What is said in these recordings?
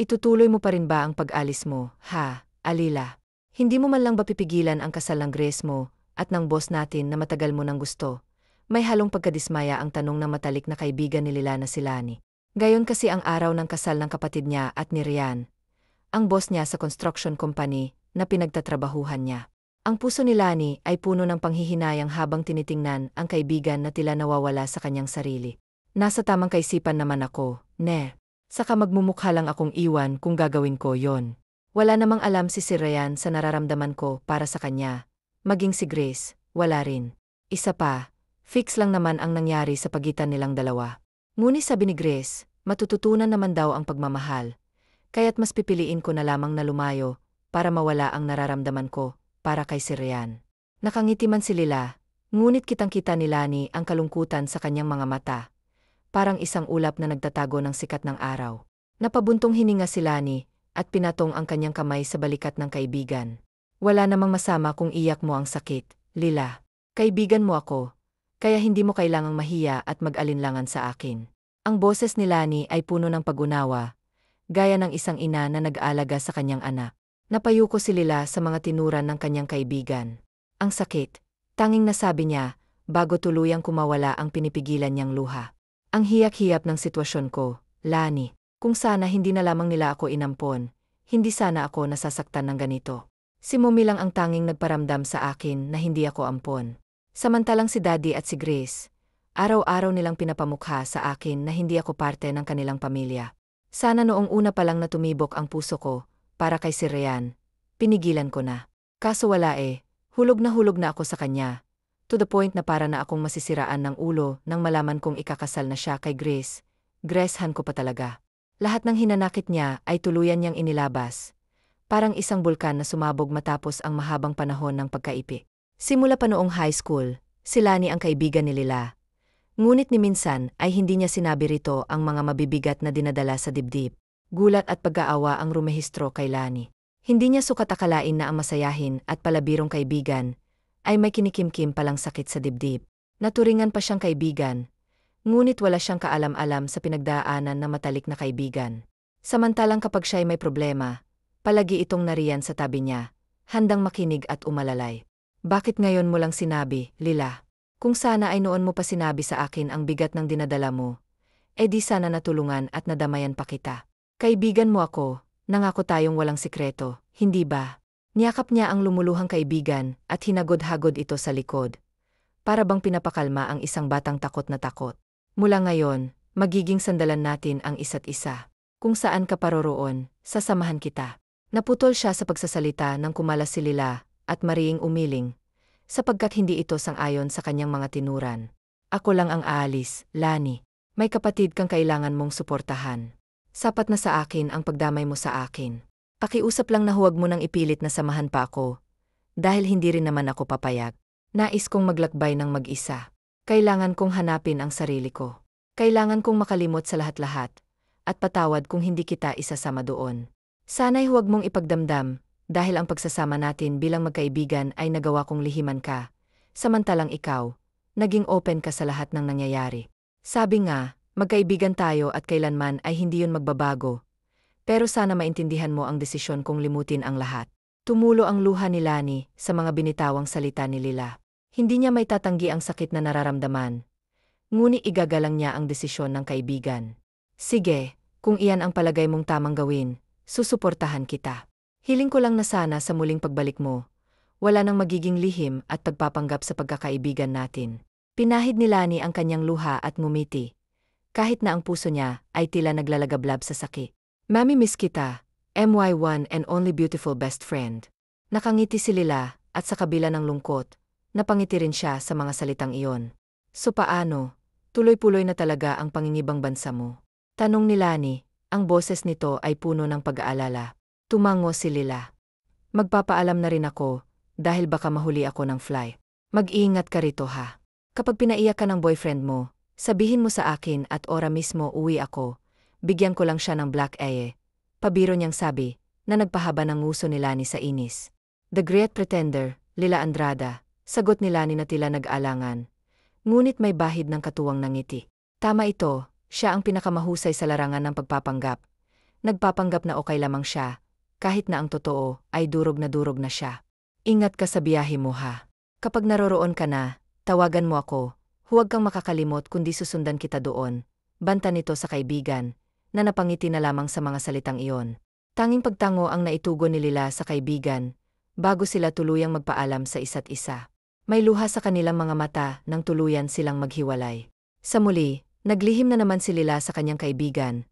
Itutuloy mo pa rin ba ang pag-alis mo, ha, Alila? Hindi mo man lang ba pipigilan ang kasal ng Grace mo at ng boss natin na matagal mo nang gusto? May halong pagkadismaya ang tanong ng matalik na kaibigan ni Lila na si Lani. Gayon kasi ang araw ng kasal ng kapatid niya at ni Rian, ang boss niya sa construction company na pinagtatrabahuhan niya. Ang puso ni Lani ay puno ng panghihinayang habang tinitingnan ang kaibigan na tila nawawala sa kanyang sarili. Nasa tamang kaisipan naman ako, ne. Saka magmumukha lang akong iwan kung gagawin ko yon. Wala namang alam si Rian sa nararamdaman ko para sa kanya. Maging si Grace, wala rin. Isa pa, fix lang naman ang nangyari sa pagitan nilang dalawa. Ngunit sabi ni Grace, matututunan naman daw ang pagmamahal. Kaya't mas pipiliin ko na lamang na lumayo para mawala ang nararamdaman ko para kay Rian. Nakangiti man si Lila, ngunit kitang-kita ni Lani ang kalungkutan sa kanyang mga mata. Parang isang ulap na nagtatago ng sikat ng araw. Napabuntong hininga si Lani at pinatong ang kanyang kamay sa balikat ng kaibigan. Wala namang masama kung iyak mo ang sakit, Lila. Kaibigan mo ako, kaya hindi mo kailangang mahiya at mag-alinlangan sa akin. Ang boses ni Lani ay puno ng pag-unawa, gaya ng isang ina na nag-aalaga sa kanyang anak. Napayuko si Lila sa mga tinuran ng kanyang kaibigan. Ang sakit, tanging nasabi niya, bago tuluyang kumawala ang pinipigilan niyang luha. Ang hiyak-hiyap ng sitwasyon ko, Lani. Kung sana hindi na lamang nila ako inampon, hindi sana ako nasasaktan ng ganito. Si Mommy lang ang tanging nagparamdam sa akin na hindi ako ampon. Samantalang si Daddy at si Grace, araw-araw nilang pinapamukha sa akin na hindi ako parte ng kanilang pamilya. Sana noong una pa lang na tumibok ang puso ko, para kay Rian, pinigilan ko na. Kaso wala hulog na ako sa kanya. To the point na para na akong masisiraan ng ulo nang malaman kong ikakasal na siya kay Grace. Gracehan ko pa talaga. Lahat ng hinanakit niya ay tuluyan niyang inilabas. Parang isang bulkan na sumabog matapos ang mahabang panahon ng pagkaipi. Simula pa noong high school, si Lani ang kaibigan ni Lila. Ngunit ni minsan ay hindi niya sinabi rito ang mga mabibigat na dinadala sa dibdib. Gulat at pag-aawa ang rumehistro kay Lani. Hindi niya sukat akalain na ang masayahin at palabirong kaibigan ay may kinikimkim palang sakit sa dibdib. Naturingan pa siyang kaibigan, ngunit wala siyang kaalam-alam sa pinagdaanan na matalik na kaibigan. Samantalang kapag siya'y may problema, palagi itong nariyan sa tabi niya, handang makinig at umalalay. Bakit ngayon mo lang sinabi, Lila? Kung sana ay noon mo pa sinabi sa akin ang bigat ng dinadala mo, di sana natulungan at nadamayan pa kita. Kaibigan mo ako, nangako tayong walang sikreto, hindi ba? Niyakap niya ang lumuluhang kaibigan at hinagod-hagod ito sa likod. Para bang pinapakalma ang isang batang takot na takot. Mula ngayon, magiging sandalan natin ang isa't isa. Kung saan ka paroroon, sasamahan kita. Naputol siya sa pagsasalita nang kumalas si Lila at mariing umiling, sapagkat hindi ito sang-ayon sa kanyang mga tinuran. Ako lang ang aalis, Lani. May kapatid kang kailangan mong suportahan. Sapat na sa akin ang pagdamay mo sa akin. Pakiusap lang na huwag mo nang ipilit na samahan pa ako. Dahil hindi rin naman ako papayag. Nais kong maglakbay ng mag-isa. Kailangan kong hanapin ang sarili ko. Kailangan kong makalimot sa lahat-lahat. At patawad kung hindi kita isasama doon. Sana'y huwag mong ipagdamdam, dahil ang pagsasama natin bilang magkaibigan ay nagawa kong lihiman ka. Samantalang ikaw, naging open ka sa lahat ng nangyayari. Sabi nga, magkaibigan tayo at kailanman ay hindi yun magbabago. Pero sana maintindihan mo ang desisyon kong limutin ang lahat. Tumulo ang luha ni Lani sa mga binitawang salita ni Lila. Hindi niya may tatanggi ang sakit na nararamdaman. Ngunit igagalang niya ang desisyon ng kaibigan. Sige, kung iyan ang palagay mong tamang gawin, susuportahan kita. Hiling ko lang na sana sa muling pagbalik mo, wala nang magiging lihim at pagpapanggap sa pagkakaibigan natin. Pinahid ni Lani ang kanyang luha at ngumiti. Kahit na ang puso niya ay tila naglalagablab sa sakit. Mami miss kita, my one and only beautiful best friend. Nakangiti si Lila at sa kabila ng lungkot, napangiti rin siya sa mga salitang iyon. So paano? Tuloy-puloy na talaga ang pangingibang bansa mo? Tanong ni Lani, ang boses nito ay puno ng pag-aalala. Tumango si Lila. Magpapaalam na rin ako, dahil baka mahuli ako ng fly. Mag-iingat ka rito ha. Kapag pinaiyak ka ng boyfriend mo, sabihin mo sa akin at ora mismo uwi ako. Bigyan ko lang siya ng black pabiro niyang sabi, na nagpahaba ng nguso ni Lani sa inis. The Great Pretender, Lila Andrada, sagot ni Lani na tila nag-alangan. Ngunit may bahid ng katuwang ng ngiti. Tama ito, siya ang pinakamahusay sa larangan ng pagpapanggap. nagpapanggap na okay lamang siya, kahit na ang totoo ay durog na siya. Ingat ka sa biyahe mo ha. Kapag naroroon ka na, tawagan mo ako, huwag kang makakalimot kundi susundan kita doon. Banta nito sa kaibigan, na napangiti na lamang sa mga salitang iyon. Tanging pagtango ang naitugon ni Lila sa kaibigan, bago sila tuluyang magpaalam sa isa't isa. May luha sa kanilang mga mata nang tuluyan silang maghiwalay. Sa muli, naglihim na naman si Lila sa kanyang kaibigan.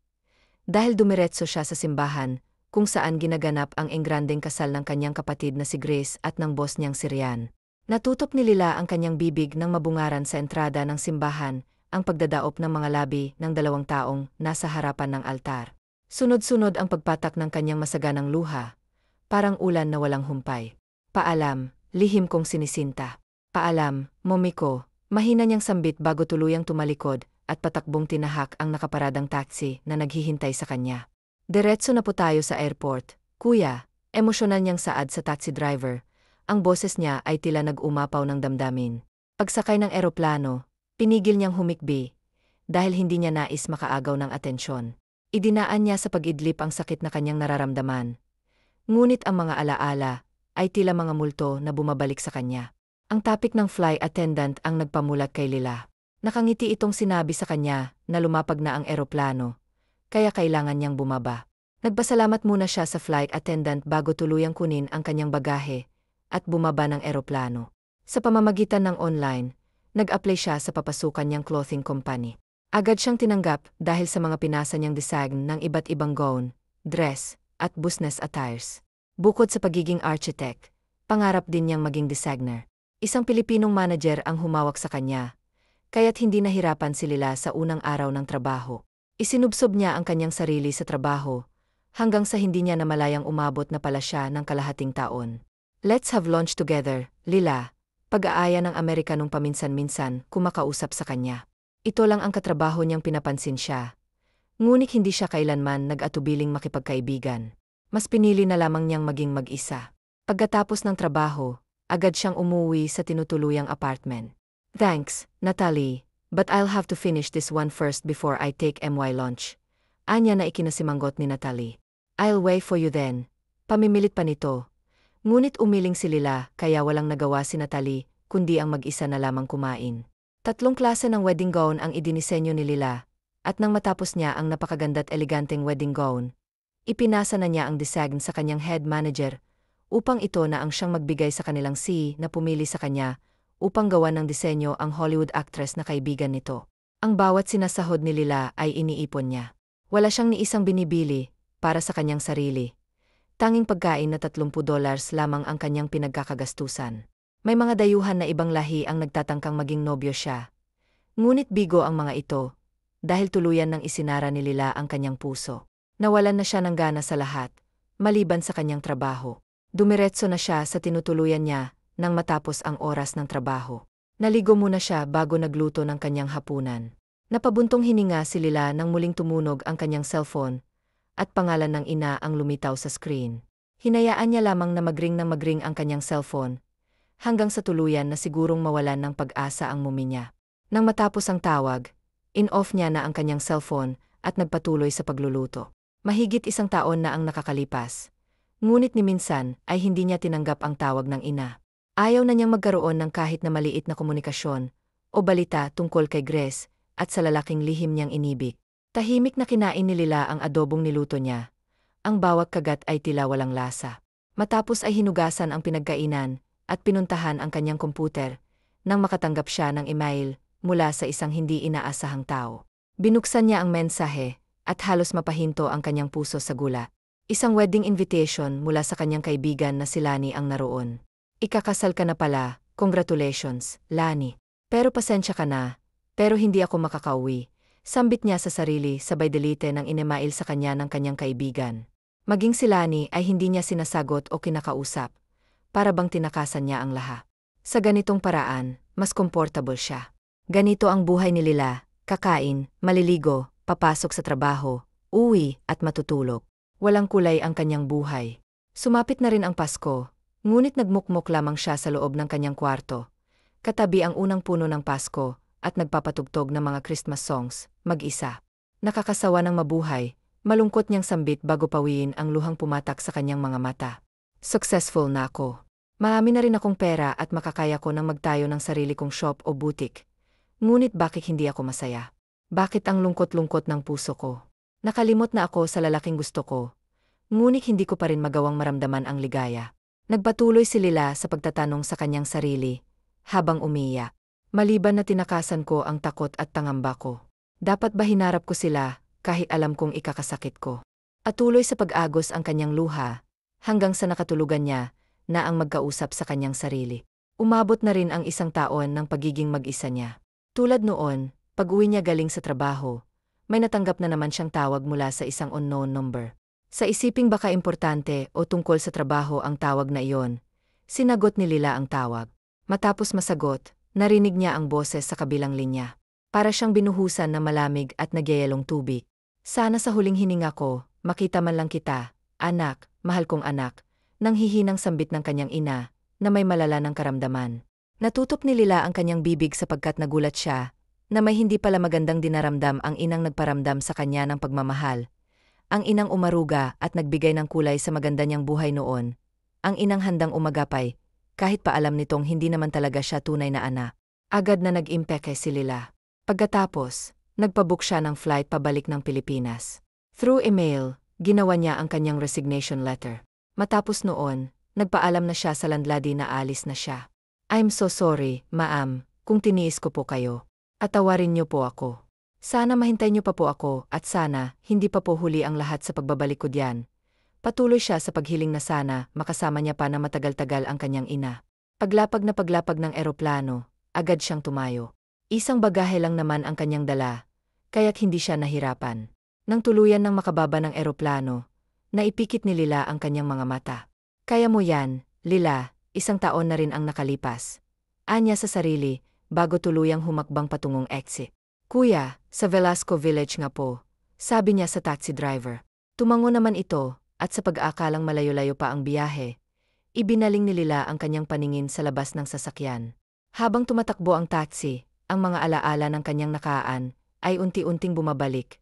Dahil dumiretso siya sa simbahan, kung saan ginaganap ang engrandeng kasal ng kanyang kapatid na si Grace at ng boss niyang si Ryan. Natutop ni Lila ang kanyang bibig nang mabungaran sa entrada ng simbahan, ang pagdadaop ng mga labi ng dalawang taong nasa harapan ng altar. Sunod-sunod ang pagpatak ng kanyang masaganang luha, parang ulan na walang humpay. Paalam, lihim kong sinisinta. Paalam, Momiko, mahina niyang sambit bago tuluyang tumalikod at patakbong tinahak ang nakaparadang taxi na naghihintay sa kanya. Diretso na po tayo sa airport, kuya, emosyonal niyang saad sa taxi driver. Ang boses niya ay tila nag-umapaw ng damdamin. Pagsakay ng eroplano, pinigil niyang humikbi, dahil hindi niya nais makaagaw ng atensyon. Idinaan niya sa pag-idlip ang sakit na kanyang nararamdaman. Ngunit ang mga alaala ay tila mga multo na bumabalik sa kanya. Ang tapik ng flight attendant ang nagpamulat kay Lila. Nakangiti itong sinabi sa kanya na lumapag na ang eroplano, kaya kailangan niyang bumaba. Nagpasalamat muna siya sa flight attendant bago tuluyang kunin ang kanyang bagahe at bumaba ng eroplano. Sa pamamagitan ng online, nag-apply siya sa papasukan niyang clothing company. Agad siyang tinanggap dahil sa mga pinasa niyang design ng iba't ibang gown, dress, at business attires. Bukod sa pagiging architect, pangarap din niyang maging designer. Isang Pilipinong manager ang humawak sa kanya, kaya't hindi nahirapan si Lila sa unang araw ng trabaho. Isinubsob niya ang kanyang sarili sa trabaho, hanggang sa hindi niya namalayang umabot na pala siya ng kalahating taon. Let's have lunch together, Lila. Pag-aaya ng Amerikanong paminsan-minsan kumakausap sa kanya. Ito lang ang katrabaho niyang pinapansin siya. Ngunit hindi siya kailanman nag-atubiling makipagkaibigan. Mas pinili na lamang niyang maging mag-isa. Pagkatapos ng trabaho, agad siyang umuwi sa tinutuluyang apartment. Thanks, Natalie, but I'll have to finish this one first before I take my lunch. Anya na ikinasimangot ni Natalie. I'll wait for you then. Pamimilit pa nito. Ngunit umiling si Lila kaya walang nagawa si Natalie, kundi ang mag-isa na lamang kumain. 3 klase ng wedding gown ang idinisenyo ni Lila, at nang matapos niya ang napakaganda't eleganteng wedding gown, ipinasa na niya ang design sa kanyang head manager, upang ito na ang siyang magbigay sa kanilang na pumili sa kanya, upang gawan ng disenyo ang Hollywood actress na kaibigan nito. Ang bawat sinasahod ni Lila ay iniipon niya. Wala siyang ni isang binibili, para sa kanyang sarili. Tanging pagkain na $30 lamang ang kanyang pinagkakagastusan. May mga dayuhan na ibang lahi ang nagtatangkang maging nobyo siya. Ngunit bigo ang mga ito, dahil tuluyan ng isinara ni Lila ang kanyang puso. Nawalan na siya ng gana sa lahat, maliban sa kanyang trabaho. Dumiretso na siya sa tinutuluyan niya, nang matapos ang oras ng trabaho. Naligo muna siya bago nagluto ng kanyang hapunan. Napabuntong hininga si Lila nang muling tumunog ang kanyang cellphone, at pangalan ng ina ang lumitaw sa screen. Hinayaan niya lamang na magring ang kanyang cellphone, hanggang sa tuluyan na sigurong mawalan ng pag-asa ang mumi niya. Nang matapos ang tawag, in-off niya na ang kanyang cellphone at nagpatuloy sa pagluluto. Mahigit 1 taon na ang nakakalipas. Ngunit ni minsan ay hindi niya tinanggap ang tawag ng ina. Ayaw na niyang magkaroon ng kahit na maliit na komunikasyon o balita tungkol kay Grace at sa lalaking lihim niyang inibig. Tahimik na kinain ni Lila ang adobong niluto niya. Ang bawat kagat ay tila walang lasa. Matapos ay hinugasan ang pinagkainan at pinuntahan ang kanyang komputer nang makatanggap siya ng email mula sa isang hindi inaasahang tao. Binuksan niya ang mensahe at halos mapahinto ang kanyang puso sa gulat. Isang wedding invitation mula sa kanyang kaibigan na si Lani ang naroon. Ikakasal ka na pala, congratulations, Lani. Pero pasensya ka na, pero hindi ako makakauwi. Sambit niya sa sarili sabay delete ng inemail sa kanya ng kanyang kaibigan. Maging si Lani ay hindi niya sinasagot o kinakausap, para bang tinakasan niya ang lahat. Sa ganitong paraan, mas comfortable siya. Ganito ang buhay ni Lila, kakain, maliligo, papasok sa trabaho, uwi at matutulog. Walang kulay ang kanyang buhay. Sumapit na rin ang Pasko, ngunit nagmukmok lamang siya sa loob ng kanyang kwarto. Katabi ang unang puno ng Pasko at nagpapatugtog ng mga Christmas songs, mag-isa. Nakakasawa ng mabuhay, Malungkot niyang sambit bago pawiin ang luhang pumatak sa kanyang mga mata. Successful na ako. Marami na rin akong pera at makakaya ko nang magtayo ng sarili kong shop o boutique. Ngunit bakit hindi ako masaya? Bakit ang lungkot-lungkot ng puso ko? Nakalimot na ako sa lalaking gusto ko. Ngunit hindi ko pa rin magawang maramdaman ang ligaya. Nagpatuloy si Lila sa pagtatanong sa kanyang sarili, habang umiiyak. Maliban na tinakasan ko ang takot at tangamba ko. Dapat ba hinarap ko sila, kahit alam kong ikakasakit ko? At tuloy sa pag-agos ang kanyang luha, hanggang sa nakatulugan niya, na ang magkausap sa kanyang sarili. Umabot na rin ang isang taon ng pagiging mag-isa niya. Tulad noon, pag-uwi niya galing sa trabaho, may natanggap na naman siyang tawag mula sa isang unknown number. Sa isiping baka importante o tungkol sa trabaho ang tawag na iyon, sinagot ni Lila ang tawag. Matapos masagot, narinig niya ang boses sa kabilang linya. Para siyang binuhusan na malamig at nagyayalong tubig. Sana sa huling hininga ko, makita man lang kita, anak, mahal kong anak, nang hihinang sambit ng kanyang ina, na may malala ng karamdaman. Natutop ni Lila ang kanyang bibig sapagkat nagulat siya, na may hindi pala magandang dinaramdam ang inang nagparamdam sa kanya ng pagmamahal. Ang inang umaruga at nagbigay ng kulay sa maganda niyang buhay noon. Ang inang handang umagapay, kahit pa alam nitong hindi naman talaga siya tunay na anak. Agad na nag-impeke si Lila. Pagkatapos, nagpabook siya ng flight pabalik ng Pilipinas. Through email, ginawa niya ang kanyang resignation letter. Matapos noon, nagpaalam na siya sa landlady na alis na siya. I'm so sorry, ma'am, kung tiniis ko po kayo. At tawarin niyo po ako. Sana mahintay niyo pa po ako at sana hindi pa po huli ang lahat sa pagbabalik ko diyan. Patuloy siya sa paghiling na sana makasama niya pa na matagal-tagal ang kanyang ina. Paglapag ng eroplano, agad siyang tumayo. Isang bagahe lang naman ang kanyang dala, kaya't hindi siya nahirapan. Nang tuluyan ng makababa ng eroplano, naipikit ni Lila ang kanyang mga mata. Kaya mo yan, Lila, 1 taon na rin ang nakalipas. Anya sa sarili, bago tuluyang humakbang patungong exit. Kuya, sa Velasco Village nga po, sabi niya sa taxi driver. Tumango naman ito, at sa pag-aakalang malayo-layo pa ang biyahe, ibinaling ni Lila ang kanyang paningin sa labas ng sasakyan. Habang tumatakbo ang taxi, ang mga alaala ng kanyang nakaan ay unti-unting bumabalik.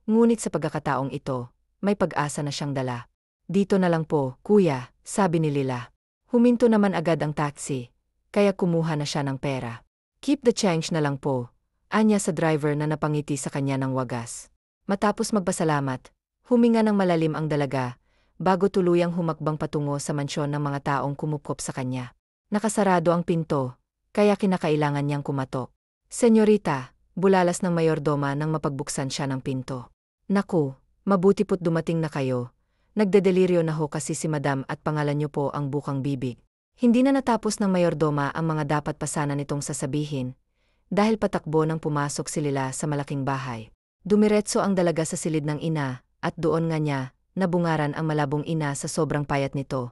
Ngunit sa pagkakataong ito, may pag-asa na siyang dala. Dito na lang po, kuya, sabi ni Lila. Huminto naman agad ang taxi, kaya kumuha na siya ng pera. Keep the change na lang po. Anya sa driver na napangiti sa kanya ng wagas. Matapos magpasalamat, huminga ng malalim ang dalaga, bago tuluyang humakbang patungo sa mansyon ng mga taong kumupkop sa kanya. Nakasarado ang pinto, kaya kinakailangan niyang kumatok. Senyorita, bulalas ng mayordoma nang mapagbuksan siya ng pinto. Naku, mabuti po't dumating na kayo. Nagdedeliryo na ho kasi si madam at pangalan niyo po ang bukang bibig. Hindi na natapos ng mayordoma ang mga dapat pa sana nitong sasabihin. Dahil patakbo nang pumasok si Lila sa malaking bahay. Dumiretso ang dalaga sa silid ng ina, at doon nga niya, nabungaran ang malabong ina sa sobrang payat nito.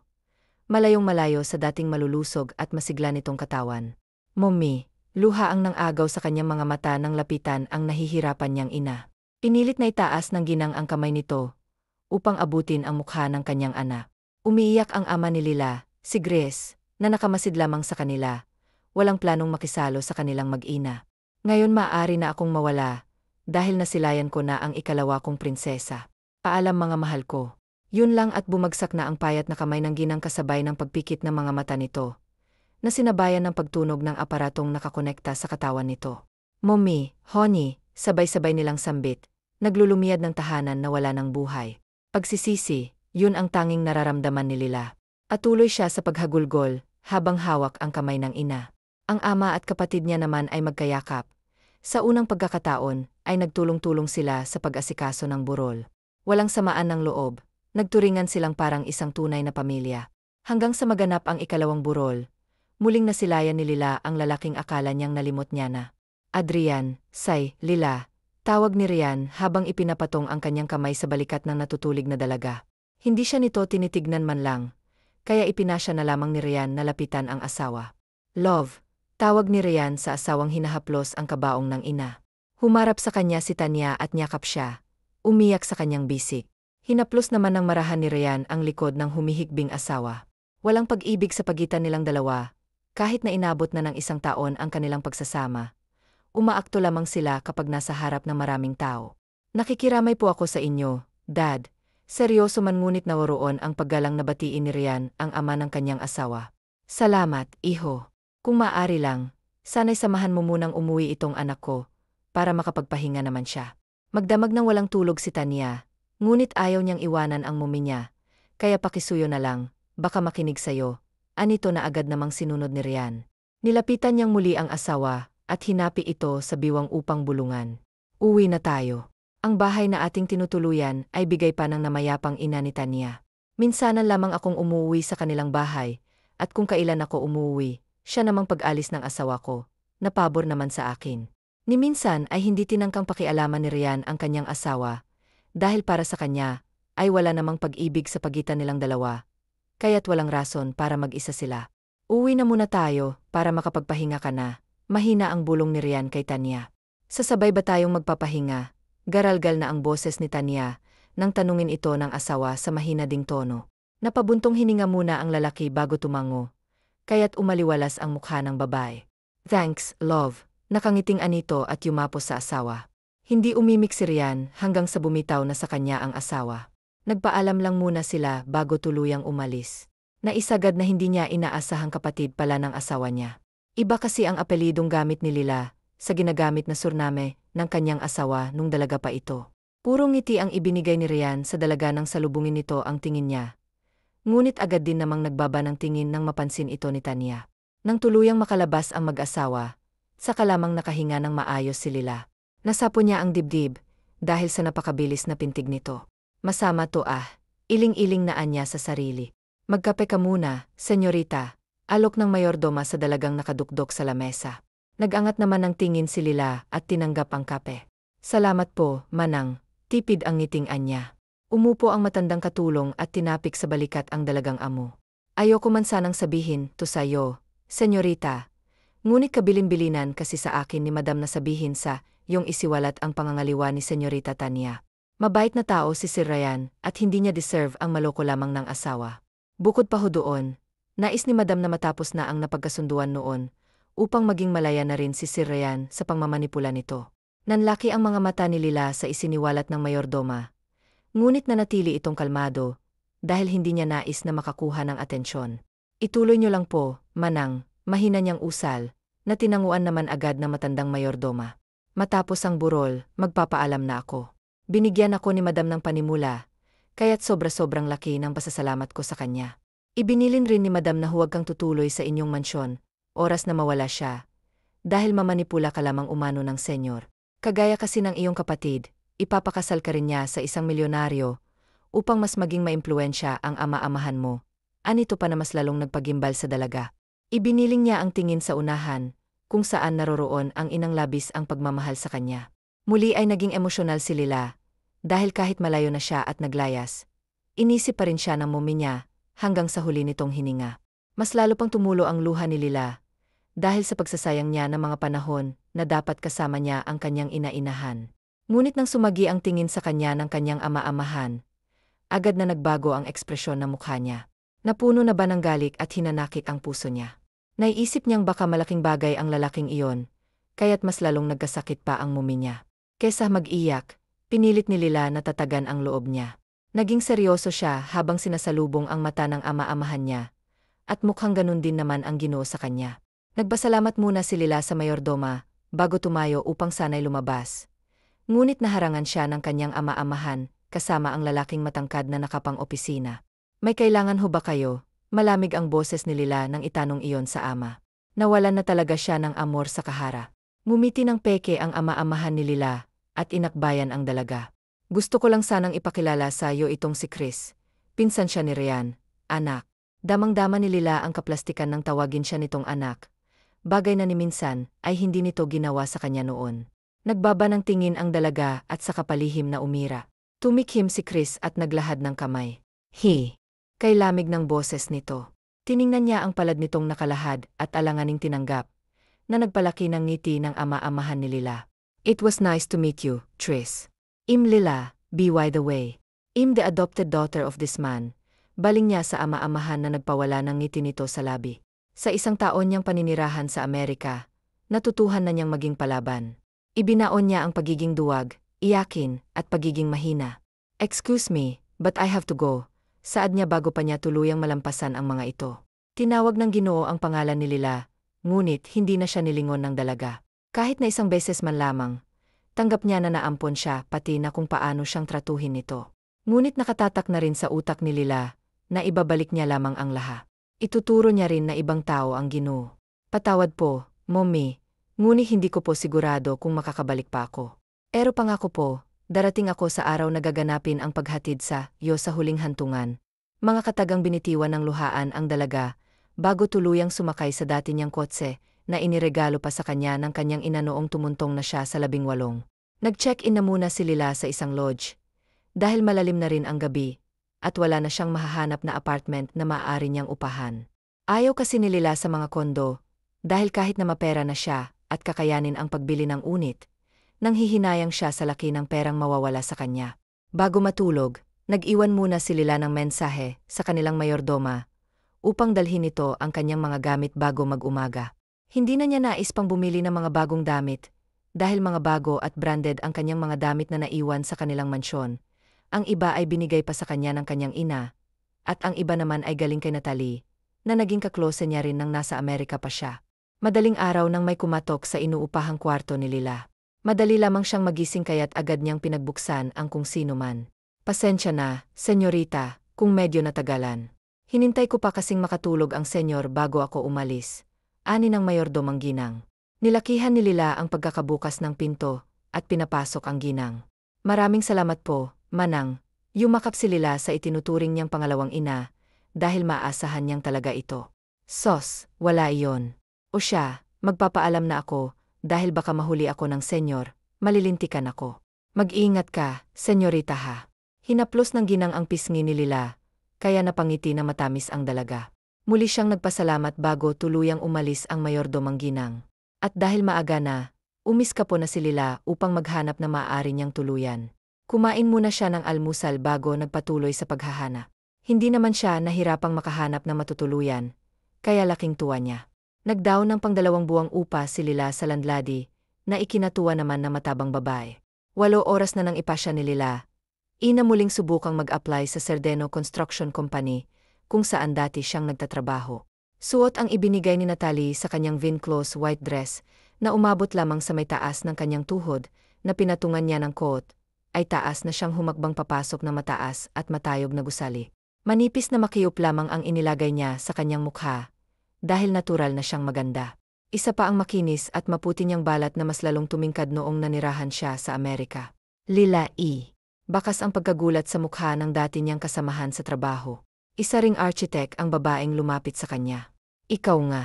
Malayong malayo sa dating malulusog at masigla nitong katawan. Mommy, luha ang nang-agaw sa kanyang mga mata nang lapitan ang nahihirapan niyang ina. Pinilit na itaas ng ginang ang kamay nito, upang abutin ang mukha ng kanyang anak. Umiiyak ang ama ni Lila, si Grace, na nakamasid lamang sa kanila. Walang planong makisalo sa kanilang mag-ina. Ngayon maaari na akong mawala, dahil nasilayan ko na ang ikalawa kong prinsesa. Paalam mga mahal ko. Yun lang at bumagsak na ang payat na kamay ng ginang kasabay ng pagpikit ng mga mata nito, na sinabayan ng pagtunog ng aparatong nakakonekta sa katawan nito. Mommy, honey, sabay-sabay nilang sambit, naglulumiyad ng tahanan na wala ng buhay. Pagsisisi, yun ang tanging nararamdaman ni Lila. At tuloy siya sa paghagulgol, habang hawak ang kamay ng ina. Ang ama at kapatid niya naman ay magkayakap. Sa unang pagkakataon, ay nagtulong-tulong sila sa pag-asikaso ng burol. Walang samaan ng loob, nagturingan silang parang isang tunay na pamilya. Hanggang sa maganap ang ikalawang burol, muling nasilayan ni Lila ang lalaking akala niyang nalimot niya na. Adrian, say, Lila, tawag ni Rian habang ipinapatong ang kanyang kamay sa balikat ng natutulig na dalaga. Hindi siya nito tinitignan man lang, kaya ipinasya na lamang ni Rian na lapitan ang asawa. Love. Tawag ni Rian sa asawang hinahaplos ang kabaong ng ina. Humarap sa kanya si Tanya at niyakap siya. Umiyak sa kanyang bisik. Hinaplos naman ng marahan ni Rian ang likod ng humihigbing asawa. Walang pag-ibig sa pagitan nilang dalawa, kahit na inabot na ng 1 taon ang kanilang pagsasama. Umaakto lamang sila kapag nasa harap ng maraming tao. Nakikiramay po ako sa inyo, Dad, seryoso man ngunit nawaroon ang paggalang na batiin ni Ryan ang ama ng kanyang asawa. Salamat, iho. Kung maaari lang, sana'y samahan mo munang umuwi itong anak ko, para makapagpahinga naman siya. Magdamag ng walang tulog si Tanya, ngunit ayaw niyang iwanan ang mumi niya, kaya pakisuyo na lang, baka makinig sayo. Anito na agad namang sinunod ni Ryan. Nilapitan niyang muli ang asawa, at hinapi ito sa biwang upang bulungan. Uwi na tayo. Ang bahay na ating tinutuluyan ay bigay pa ng namayapang ina ni Tanya. Minsanan lamang akong umuwi sa kanilang bahay, at kung kailan ako umuwi, siya namang pag-alis ng asawa ko, napabor naman sa akin. Ni minsan ay hindi tinangkang pakialaman ni Ryan ang kanyang asawa, dahil para sa kanya, ay wala namang pag-ibig sa pagitan nilang dalawa, kaya't walang rason para mag-isa sila. Uwi na muna tayo, para makapagpahinga ka na, mahina ang bulong ni Ryan kay Tanya. Sasabay ba tayong magpapahinga? Garalgal na ang boses ni Tanya, nang tanungin ito ng asawa sa mahina ding tono. Napabuntong hininga muna ang lalaki bago tumango, kaya't umaliwalas ang mukha ng babae. Thanks, love, nakangiting anito at yumapos sa asawa. Hindi umimik si Ryan hanggang sa bumitaw na sa kanya ang asawa. Nagpaalam lang muna sila bago tuluyang umalis. Naisagad na hindi niya inaasahang kapatid pala ng asawa niya. Iba kasi ang apelidong gamit ni Lila sa ginagamit na surname ng kanyang asawa nung dalaga pa ito. Purong ngiti ang ibinigay ni Ryan sa dalaga nang salubungin nito ang tingin niya. Ngunit agad din namang nagbaba ng tingin nang mapansin ito ni Tanya. Nang tuluyang makalabas ang mag-asawa, saka lamang nakahinga ng maayos si Lila. Nasapo niya ang dibdib, dahil sa napakabilis na pintig nito. Masama to iling-iling na anya sa sarili. Magkape ka muna, senyorita, alok ng mayordoma sa dalagang nakadukdok sa lamesa. Nagangat naman ng tingin si Lila at tinanggap ang kape. Salamat po, manang, tipid ang ngiting anya. Umupo ang matandang katulong at tinapik sa balikat ang dalagang amo. Ayoko man sanang sabihin to sayo, senyorita. Ngunit kabilin-bilinan kasi sa akin ni madam na sabihin sa yung isiwalat ang pangangaliwa ni senyorita Tanya. Mabait na tao si Sir Ryan at hindi niya deserve ang maloko lamang ng asawa. Bukod pa ho doon, nais ni madam na matapos na ang napagkasunduan noon, upang maging malaya na rin si Sir Ryan sa pangmamanipula nito. Nanlaki ang mga mata ni Lila sa isiniwalat ng mayordoma. Ngunit nanatili itong kalmado, dahil hindi niya nais na makakuha ng atensyon. Ituloy niyo lang po, manang, mahina niyang usal, na tinanguan naman agad ng matandang mayordoma. Matapos ang burol, magpapaalam na ako. Binigyan ako ni madam ng panimula, kaya't sobra-sobrang laki ng pasasalamat ko sa kanya. Ibinilin rin ni madam na huwag kang tutuloy sa inyong mansyon, oras na mawala siya, dahil mamanipula ka lamang umano ng senyor. Kagaya kasi ng iyong kapatid, ipapakasal ka rin niya sa isang milyonaryo, upang mas maging maimpluwensya ang ama-amahan mo. Anito pa na mas lalong nagpagimbal sa dalaga. Ibiniling niya ang tingin sa unahan, kung saan naroroon ang inang labis ang pagmamahal sa kanya. Muli ay naging emosyonal si Lila, dahil kahit malayo na siya at naglayas, inisip pa rin siya ng mumi niya, hanggang sa huli nitong hininga. Mas lalo pang tumulo ang luha ni Lila, dahil sa pagsasayang niya ng mga panahon na dapat kasama niya ang kanyang ina-inahan. Ngunit nang sumagi ang tingin sa kanya ng kanyang ama-amahan, agad na nagbago ang ekspresyon ng mukha niya. Napuno na ba ng galit at hinanakit ang puso niya. Naiisip niyang baka malaking bagay ang lalaking iyon, kaya't mas lalong nagkasakit pa ang mumi niya. Kesa mag-iyak, pinilit ni Lila na tatagan ang loob niya. Naging seryoso siya habang sinasalubong ang mata ng ama-amahan niya, at mukhang ganun din naman ang ginoo sa kanya. Nagpasalamat muna si Lila sa mayordoma, bago tumayo upang sanay lumabas. Ngunit naharangan siya ng kanyang ama-amahan, kasama ang lalaking matangkad na nakapang-opisina. May kailangan ho ba kayo? Malamig ang boses ni Lila nang itanong iyon sa ama. Nawalan na talaga siya ng amor sa kahara. Ngumiti ng peke ang ama-amahan ni Lila, at inakbayan ang dalaga. Gusto ko lang sanang ipakilala sa iyo itong si Chris. Pinsan siya ni Ryan, anak. Damang-dama ni Lila ang kaplastikan ng tawagin siya nitong anak. Bagay na ni minsan ay hindi nito ginawa sa kanya noon. Nagbaba ng tingin ang dalaga at saka palihim na umira. Tumikhim si Chris at naglahad ng kamay. Kay lamig ng boses nito. Tiningnan niya ang palad nitong nakalahad at alanganing tinanggap, na nagpalaki ng ngiti ng ama-amahan ni Lila. It was nice to meet you, Tris. I'm Lila, by the way. I'm the adopted daughter of this man. Baling niya sa ama-amahan na nagpawala ng ngiti nito sa labi. Sa isang taon niyang paninirahan sa Amerika, natutuhan na niyang maging palaban. Ibinaon niya ang pagiging duwag, iyakin, at pagiging mahina. Excuse me, but I have to go. Saad niya bago pa niya tuluyang malampasan ang mga ito. Tinawag ng Ginoo ang pangalan ni Lila, ngunit hindi na siya nilingon ng dalaga. Kahit na isang beses man lamang, tanggap niya na naampon siya pati na kung paano siyang tratuhin nito. Ngunit nakatatak na rin sa utak ni Lila na ibabalik niya lamang ang lahat. Ituturo niya rin na ibang tao ang Ginoo. Patawad po, Mommy, ngunit hindi ko po sigurado kung makakabalik pa ako. Pero pangako po, darating ako sa araw na gaganapin ang paghatid sa iyo sa huling hantungan. Mga katagang binitiwan ng luhaan ang dalaga, bago tuluyang sumakay sa dati niyang kotse, na iniregalo pa sa kanya ng kanyang ina noong tumuntong na siya sa 18. Nag-check-in na muna si Lila sa isang lodge. Dahil malalim na rin ang gabi, at wala na siyang mahahanap na apartment na maaari niyang upahan. Ayaw kasi ni Lila sa mga kondo, dahil kahit na mapera na siya at kakayanin ang pagbili ng unit, nanghihinayang siya sa laki ng perang mawawala sa kanya. Bago matulog, nag-iwan muna si Lila ng mensahe sa kanilang mayordoma upang dalhin nito ang kanyang mga gamit bago mag-umaga. Hindi na niya nais pang bumili ng mga bagong damit, dahil mga bago at branded ang kanyang mga damit na naiwan sa kanilang mansyon. Ang iba ay binigay pa sa kanya ng kanyang ina, at ang iba naman ay galing kay Natalie, na naging kaklose niya rin nang nasa Amerika pa siya. Madaling araw nang may kumatok sa inuupahang kwarto ni Lila. Madali lamang siyang magising kaya't agad niyang pinagbuksan ang kung sino man. Pasensya na, senyorita, kung medyo natagalan. Hinintay ko pa kasing makatulog ang senyor bago ako umalis. Ani ng mayordomang ginang. Nilakihan ni Lila ang pagkakabukas ng pinto, at pinapasok ang ginang. Maraming salamat po, Manang. Yumakap si Lila sa itinuturing niyang pangalawang ina, dahil maaasahan niyang talaga ito. Sos, wala iyon. O siya, magpapaalam na ako, dahil baka mahuli ako ng senyor, malilintikan ako. Mag-iingat ka, senyorita ha. Hinaplos ng ginang ang pisngi ni Lila, kaya napangiti na matamis ang dalaga. Muli siyang nagpasalamat bago tuluyang umalis ang mayordomang ginang. At dahil maaga na, umiskapo na si Lila upang maghanap na maaari niyang tuluyan. Kumain muna siya ng almusal bago nagpatuloy sa paghahana. Hindi naman siya nahirapang makahanap na matutuluyan, kaya laking tuwa niya. Nagdaon ng pang-2 buwang upa si Lila sa landlady, na ikinatuwa naman na matabang babae. 8 oras na nang ipasya ni Lila. Ina muling subukang mag-apply sa Serdeno Construction Company, kung saan dati siyang nagtatrabaho. Suot ang ibinigay ni Natalie sa kanyang vinclose white dress, na umabot lamang sa may taas ng kanyang tuhod, na pinatungan niya ng coat, ay taas na siyang humakbang papasok na mataas at matayog na gusali. Manipis na makiup lamang ang inilagay niya sa kanyang mukha, dahil natural na siyang maganda. Isa pa ang makinis at maputi niyang balat na mas lalong tumingkad noong nanirahan siya sa Amerika. Lila E. Bakas ang pagkagulat sa mukha ng dati niyang kasamahan sa trabaho. Isa ring architect ang babaeng lumapit sa kanya. Ikaw nga.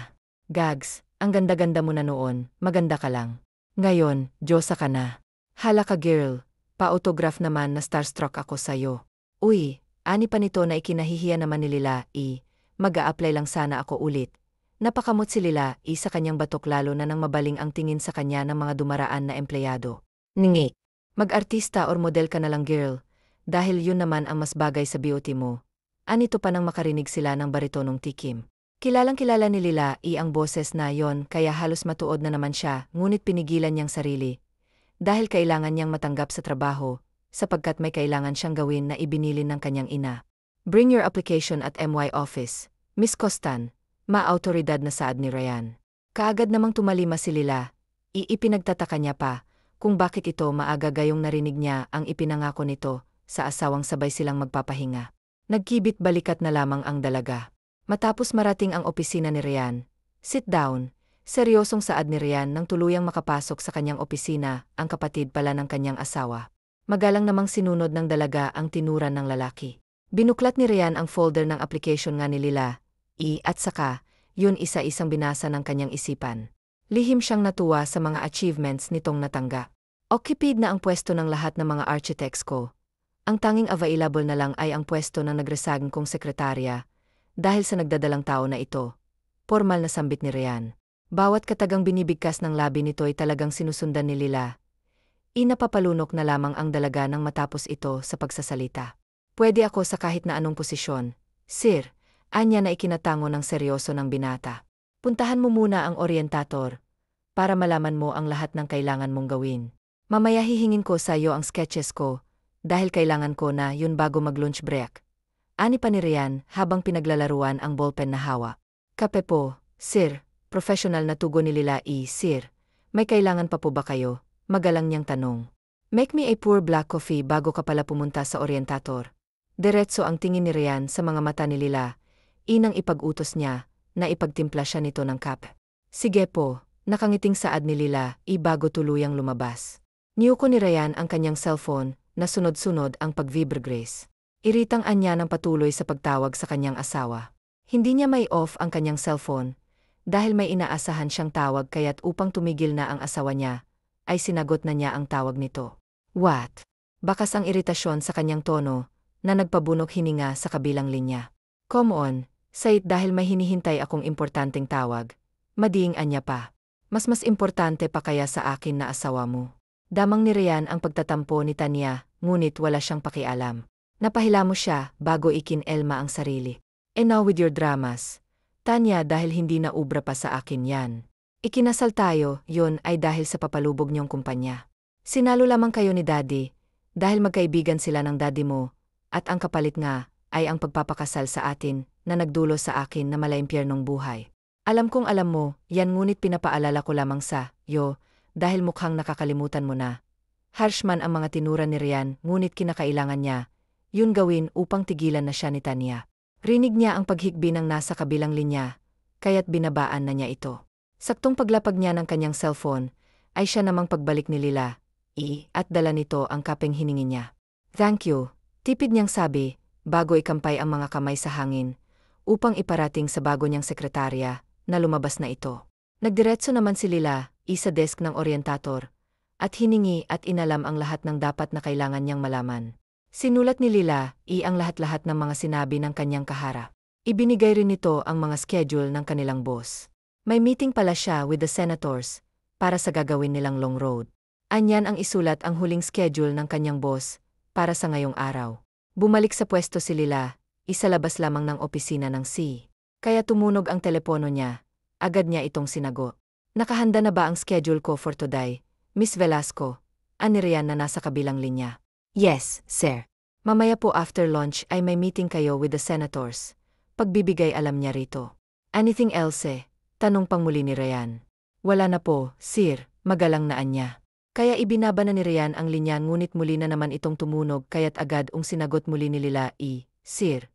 Gags, ang ganda-ganda mo na noon, maganda ka lang. Ngayon, Diyosa ka na. Hala ka girl, pa-autograph naman na starstruck ako sa'yo. Uy, ani pa nito na ikinahihiya naman ni Lila E. Mag-a-apply lang sana ako ulit. Napakamot si Lila E. sa kanyang batok lalo na nang mabaling ang tingin sa kanya ng mga dumaraan na empleyado. Ngi. Mag-artista or model ka na lang girl, dahil yun naman ang mas bagay sa beauty mo. Anito pa nang makarinig sila ng baritonong tikim. Kilalang-kilala ni Lila E. ang boses na yon kaya halos matuod na naman siya ngunit pinigilan niyang sarili. Dahil kailangan niyang matanggap sa trabaho, sapagkat may kailangan siyang gawin na ibinilin ng kanyang ina. Bring your application at MY office, Miss Costan, ma-autoridad na saad ni Ryan. Kaagad namang tumalima si Lila, ipinagtataka niya pa, kung bakit ito maaga gayong narinig niya ang ipinangako nito, sa asawang sabay silang magpapahinga. Nagkibit balikat na lamang ang dalaga. Matapos marating ang opisina ni Ryan, sit down, seryosong saad ni Ryan nang tuluyang makapasok sa kanyang opisina, ang kapatid pala ng kanyang asawa. Magalang namang sinunod ng dalaga ang tinuran ng lalaki. Binuklat ni Ryan ang folder ng application nga ni Lila E. at saka, yun isa-isang binasa ng kanyang isipan. Lihim siyang natuwa sa mga achievements nitong natanggap. Occupied na ang pwesto ng lahat ng mga architects ko. Ang tanging available na lang ay ang pwesto ng nagresign kong sekretarya, dahil sa nagdadalang tao na ito. Formal na sambit ni Ryan. Bawat katagang binibigkas ng labi nito ay talagang sinusundan ni Lila. Inapapalunok na lamang ang dalaga nang matapos ito sa pagsasalita. Pwede ako sa kahit na anong posisyon, sir, anya na ikinatango ng seryoso ng binata. Puntahan mo muna ang orientator, para malaman mo ang lahat ng kailangan mong gawin. Mamaya hihingin ko sa iyo ang sketches ko, dahil kailangan ko na yun bago mag-lunch break. Ani pa ni Ryan habang pinaglalaruan ang ballpen na hawak. Kape po, sir. Professional na tugon ni Lila Sir. May kailangan pa po ba kayo? Magalang niyang tanong. Make me a pour black coffee bago ka pala pumunta sa orientator. Diretso ang tingin ni Ryan sa mga mata ni Lila. Inang ipag-utos niya na ipagtimpla siya nito ng kape. Sige po, nakangiting saad ni Lila bago tuluyang lumabas. Niyuko ni Ryan ang kanyang cellphone na sunod-sunod ang pag-vibragrace. Iritang anya ng patuloy sa pagtawag sa kanyang asawa. Hindi niya may off ang kanyang cellphone dahil may inaasahan siyang tawag kaya't upang tumigil na ang asawa niya, ay sinagot na niya ang tawag nito. What? Bakas ang iritasyon sa kanyang tono na nagpabunok hininga sa kabilang linya. Come on, say it dahil may hinihintay akong importanteng tawag. Madiing anya pa. Mas importante pa kaya sa akin na asawa mo. Damang ni Ryan ang pagtatampo ni Tanya, ngunit wala siyang pakialam. Napahilamos siya bago ikinelma ang sarili. And now with your dramas. Tanya, dahil hindi na ubra pa sa akin yan. Ikinasal tayo, yon ay dahil sa papalubog niyong kumpanya. Sinalo lamang kayo ni Daddy, dahil magkaibigan sila ng daddy mo, at ang kapalit nga, ay ang pagpapakasal sa atin, na nagdulo sa akin na malaimpyernong buhay. Alam kong alam mo, yan ngunit pinapaalala ko lamang sa, dahil mukhang nakakalimutan mo na. Harsh man ang mga tinura ni Ryan, ngunit kinakailangan niya, yun gawin upang tigilan na siya ni Tanya. Rinig niya ang paghikbi ng nasa kabilang linya, kaya't binabaan na niya ito. Saktong paglapag niya ng kanyang cellphone, ay siya namang pagbalik ni Lila, at dala nito ang kapeng hiningi niya. Thank you, tipid niyang sabi, bago ikampay ang mga kamay sa hangin, upang iparating sa bago niyang sekretarya, na lumabas na ito. Nagdiretso naman si Lila, sa desk ng orientator, at hiningi at inalam ang lahat ng dapat na kailangan niyang malaman. Sinulat ni Lila, ang lahat-lahat ng mga sinabi ng kanyang kaharap. Ibinigay rin nito ang mga schedule ng kanilang boss. May meeting pala siya with the senators, para sa gagawin nilang long road. Anyan ang isulat ang huling schedule ng kanyang boss, para sa ngayong araw. Bumalik sa pwesto si Lila, isalabas lamang ng opisina ng C. Kaya tumunog ang telepono niya, agad niya itong sinagot. Nakahanda na ba ang schedule ko for today, Miss Velasco? Ani Ryan na nasa kabilang linya. Yes, sir. Mamaya po after lunch ay may meeting kayo with the senators. Pagbibigay alam niya rito. Anything else? Tanong pang muli ni Ryan. Wala na po, sir, magalang na anya. Kaya ibinaba na ni Ryan ang linya ngunit muli na naman itong tumunog kaya't agad sinagot muli ni Lila Sir,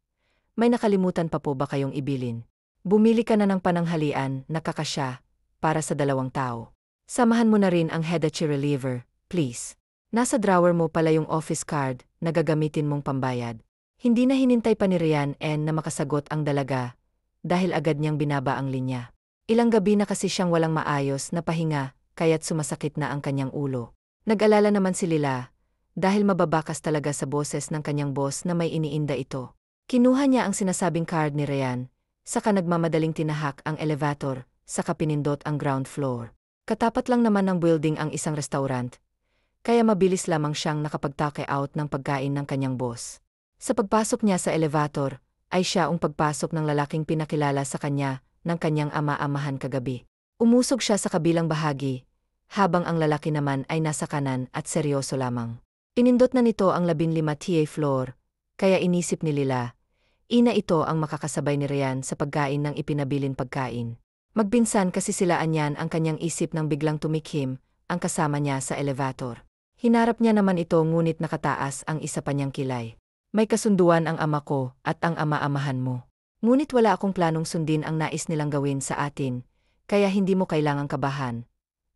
may nakalimutan pa po ba kayong ibilin? Bumili ka na ng pananghalian na kakasya para sa 2 tao. Samahan mo na rin ang headache reliever, please. Nasa drawer mo pala yung office card na gagamitin mong pambayad. Hindi na hinintay pa ni Ryan na makasagot ang dalaga dahil agad niyang binaba ang linya. Ilang gabi na kasi siyang walang maayos na pahinga kaya't sumasakit na ang kanyang ulo. Nag-alala naman si Lila dahil mababakas talaga sa boses ng kanyang boss na may iniinda ito. Kinuha niya ang sinasabing card ni Ryan, saka nagmamadaling tinahak ang elevator, saka pinindot ang ground floor. Katapat lang naman ng building ang isang restaurant. Kaya mabilis lamang siyang nakapag-take out ng pagkain ng kanyang boss. Sa pagpasok niya sa elevator, ay siya ang pagpasok ng lalaking pinakilala sa kanya ng kanyang ama-amahan kagabi. Umusog siya sa kabilang bahagi, habang ang lalaki naman ay nasa kanan at seryoso lamang. Pinindot na nito ang 15 TA floor, kaya inisip ni Lila, ina ito ang makakasabay ni Ryan sa pagkain ng ipinabilin pagkain. Magpinsan kasi sila anyan ang kanyang isip nang biglang tumikhim ang kasama niya sa elevator. Hinarap niya naman ito ngunit nakataas ang isa pa niyang kilay. May kasunduan ang ama ko at ang ama-amahan mo. Ngunit wala akong planong sundin ang nais nilang gawin sa atin, kaya hindi mo kailangang kabahan.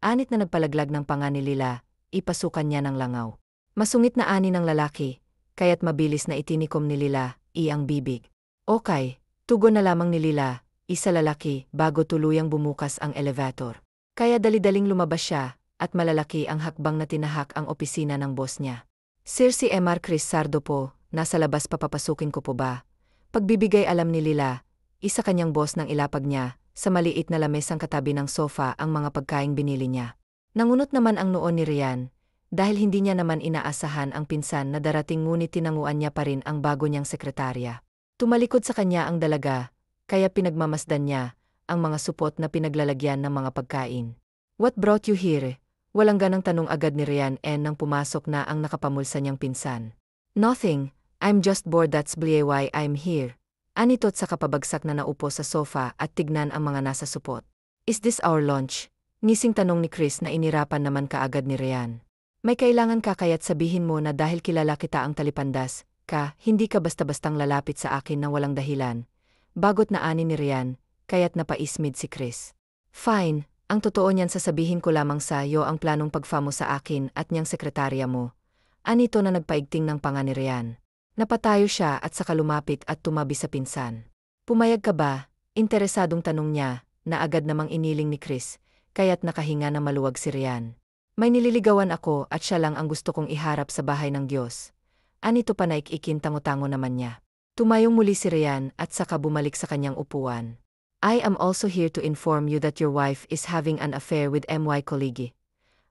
Anit na nagpalaglag ng panga ni Lila, ipasukan niya ng langaw. Masungit na ani ng lalaki, kaya't mabilis na itinikom ni Lila, ang bibig. Okay, tugon na lamang ni Lila, isa lalaki, bago tuluyang bumukas ang elevator. Kaya dali-daling lumabas siya, at malalaki ang hakbang na tinahak ang opisina ng boss niya. Sir, si Mr. Chris Sardo po, nasa labas papapasukin ko po ba? Pagbibigay alam ni Lila, isa kanyang boss nang ilapag niya, sa maliit na lamesang katabi ng sofa ang mga pagkaing binili niya. Nangunot naman ang noon ni Ryan, dahil hindi niya naman inaasahan ang pinsan na darating ngunit tinanguan niya pa rin ang bago niyang sekretarya. Tumalikod sa kanya ang dalaga, kaya pinagmamasdan niya ang mga supot na pinaglalagyan ng mga pagkain. What brought you here? Walang ganang tanong agad ni Ryan nang pumasok na ang nakapamulsa niyang pinsan. Nothing, I'm just bored, that's why I'm here. Anitot sa kapabagsak na naupo sa sofa at tignan ang mga nasa supot. Is this our lunch? Ngising tanong ni Chris na inirapan naman kaagad ni Ryan. May kailangan ka kaya't sabihin mo na dahil kilala kita ang talipandas ka, hindi ka basta-bastang lalapit sa akin nang walang dahilan. Bagot na ani ni Ryan, kaya't napaismid si Chris. Fine, ang totoo niyan sasabihin ko lamang sa iyo ang planong pagfamo sa akin at niyang sekretarya mo. Anito na nagpaigting ng panga ni Ryan. Napatayo siya at saka lumapit at tumabi sa pinsan. Pumayag ka ba? Interesadong tanong niya, na agad namang iniling ni Chris, kaya't nakahinga na maluwag si Ryan. May nililigawan ako at siya lang ang gusto kong iharap sa bahay ng Diyos. Anito pa naikikin tango-tango naman niya. Tumayong muli si Ryan at saka bumalik sa kanyang upuan. I am also here to inform you that your wife is having an affair with my colleague.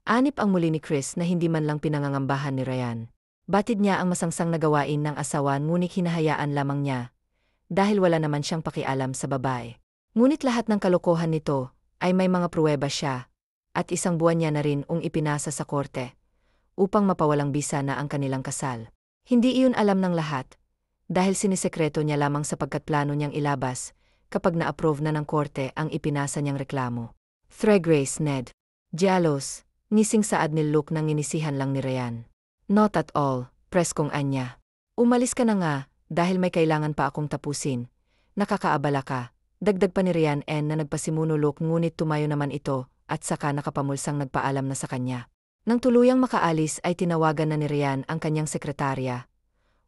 Anip ang muli ni Chris na hindi man lang pinangangambahan ni Ryan. Batid niya ang masangsang na gawain ng asawa ngunit hinahayaan lamang niya. Dahil wala naman siyang pakialam sa babae. Ngunit lahat ng kalokohan nito ay may mga pruweba siya. At isang buwan niya na rin ipinasa sa korte. Upang mapawalang bisa na ang kanilang kasal. Hindi iyon alam ng lahat. Dahil sinisekreto niya lamang sapagkat plano niyang ilabas kapag na-approve na ng korte ang ipinasa niyang reklamo. Grace Ned. Jealous, ngising saad ni Luke nang inisihan lang ni Ryan. Not at all, preskong anya. Umalis ka na nga, dahil may kailangan pa akong tapusin. Nakakaabala ka, dagdag pa ni Ryan na nagpasimuno Luke ngunit tumayo naman ito at saka nakapamulsang nagpaalam na sa kanya. Nang tuluyang makaalis ay tinawagan na ni Ryan ang kanyang sekretarya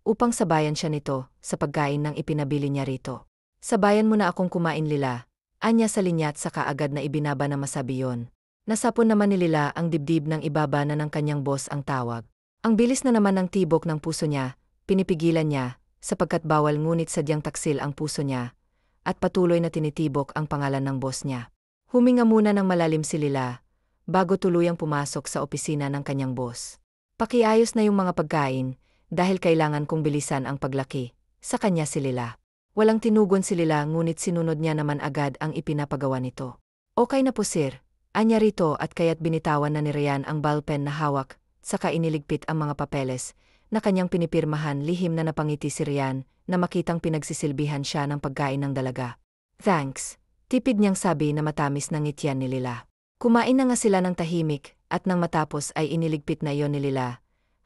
upang sabayan siya nito sa pagkain ng ipinabili niya rito. Sabayan mo na akong kumain Lila, anya sa linya at saka agad na ibinaba na masabi yon. Nasapon naman ni Lila ang dibdib ng ibaba na ng kanyang boss ang tawag. Ang bilis na naman ng tibok ng puso niya, pinipigilan niya, sapagkat bawal ngunit sadyang taksil ang puso niya, at patuloy na tinitibok ang pangalan ng boss niya. Huminga muna ng malalim si Lila, bago tuluyang pumasok sa opisina ng kanyang boss. Pakiayos na yung mga pagkain, dahil kailangan kong bilisan ang paglaki, sa kanya si Lila. Walang tinugon si Lila ngunit sinunod niya naman agad ang ipinapagawa nito. Okay na po sir, anya rito at kaya't binitawan na ni Ryan ang ballpen na hawak, saka iniligpit ang mga papeles, na kanyang pinipirmahan lihim na napangiti si Ryan, na makitang pinagsisilbihan siya ng pagkain ng dalaga. Thanks, tipid niyang sabi na matamis ng ngitian ni Lila. Kumain na nga sila ng tahimik, at nang matapos ay iniligpit na iyon ni Lila,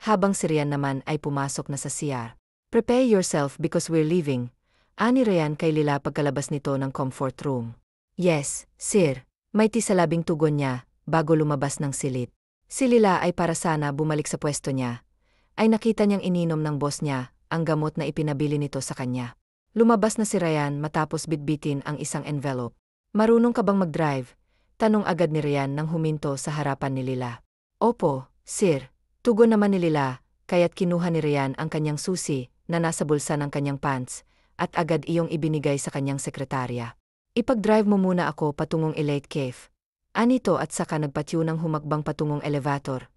habang si Ryan naman ay pumasok na sa CR. Prepare yourself because we're leaving, ani Ryan kay Lila pagkalabas nito ng comfort room. Yes, sir, may tisalabing tugon niya, bago lumabas ng silid. Si Lila ay para sana bumalik sa pwesto niya, ay nakita niyang ininom ng boss niya ang gamot na ipinabili nito sa kanya. Lumabas na si Ryan matapos bitbitin ang isang envelope. Marunong ka bang mag-drive? Tanong agad ni Ryan nang huminto sa harapan ni Lila. Opo, sir. Tugon naman ni Lila, kaya't kinuha ni Ryan ang kanyang susi na nasa bulsa ng kanyang pants at agad iyong ibinigay sa kanyang sekretarya. Ipag-drive mo muna ako patungong Elite Cave. Anito at saka nagpatyo ng humakbang patungong elevator.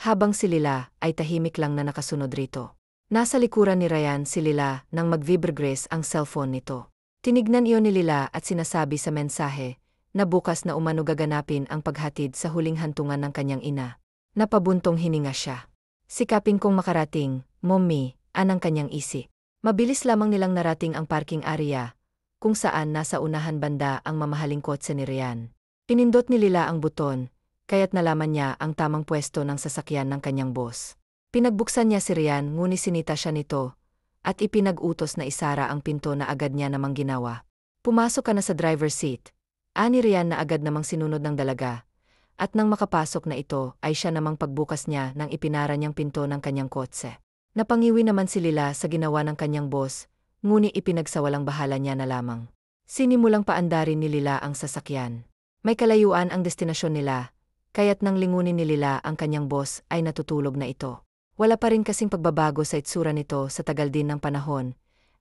Habang si Lila ay tahimik lang na nakasunod rito. Nasa likuran ni Ryan si Lila nang mag-vibrate ang cellphone nito. Tinignan iyon ni Lila at sinasabi sa mensahe na bukas na umano gaganapin ang paghatid sa huling hantungan ng kanyang ina. Napabuntong hininga siya. Sikapin kong makarating, mommy, anang kanyang isi. Mabilis lamang nilang narating ang parking area, kung saan nasa unahan banda ang mamahaling kotse ni Ryan. Pinindot ni Lila ang buton, kaya't nalaman niya ang tamang pwesto ng sasakyan ng kanyang boss. Pinagbuksan niya si Ryan ngunit sinita siya nito, at ipinag-utos na isara ang pinto na agad niya namang ginawa. Pumasok ka na sa driver's seat. Ani Ryan na agad namang sinunod ng dalaga, at nang makapasok na ito ay siya namang pagbukas niya nang ipinara niyang pinto ng kanyang kotse. Napangiwi naman si Lila sa ginawa ng kanyang boss, ngunit ipinagsawalang bahala niya na lamang. Sinimulang paandarin ni Lila ang sasakyan. May kalayuan ang destinasyon nila, kaya't nang lingunin ni Lila ang kanyang boss ay natutulog na ito. Wala pa rin kasing pagbabago sa itsura nito sa tagal din ng panahon,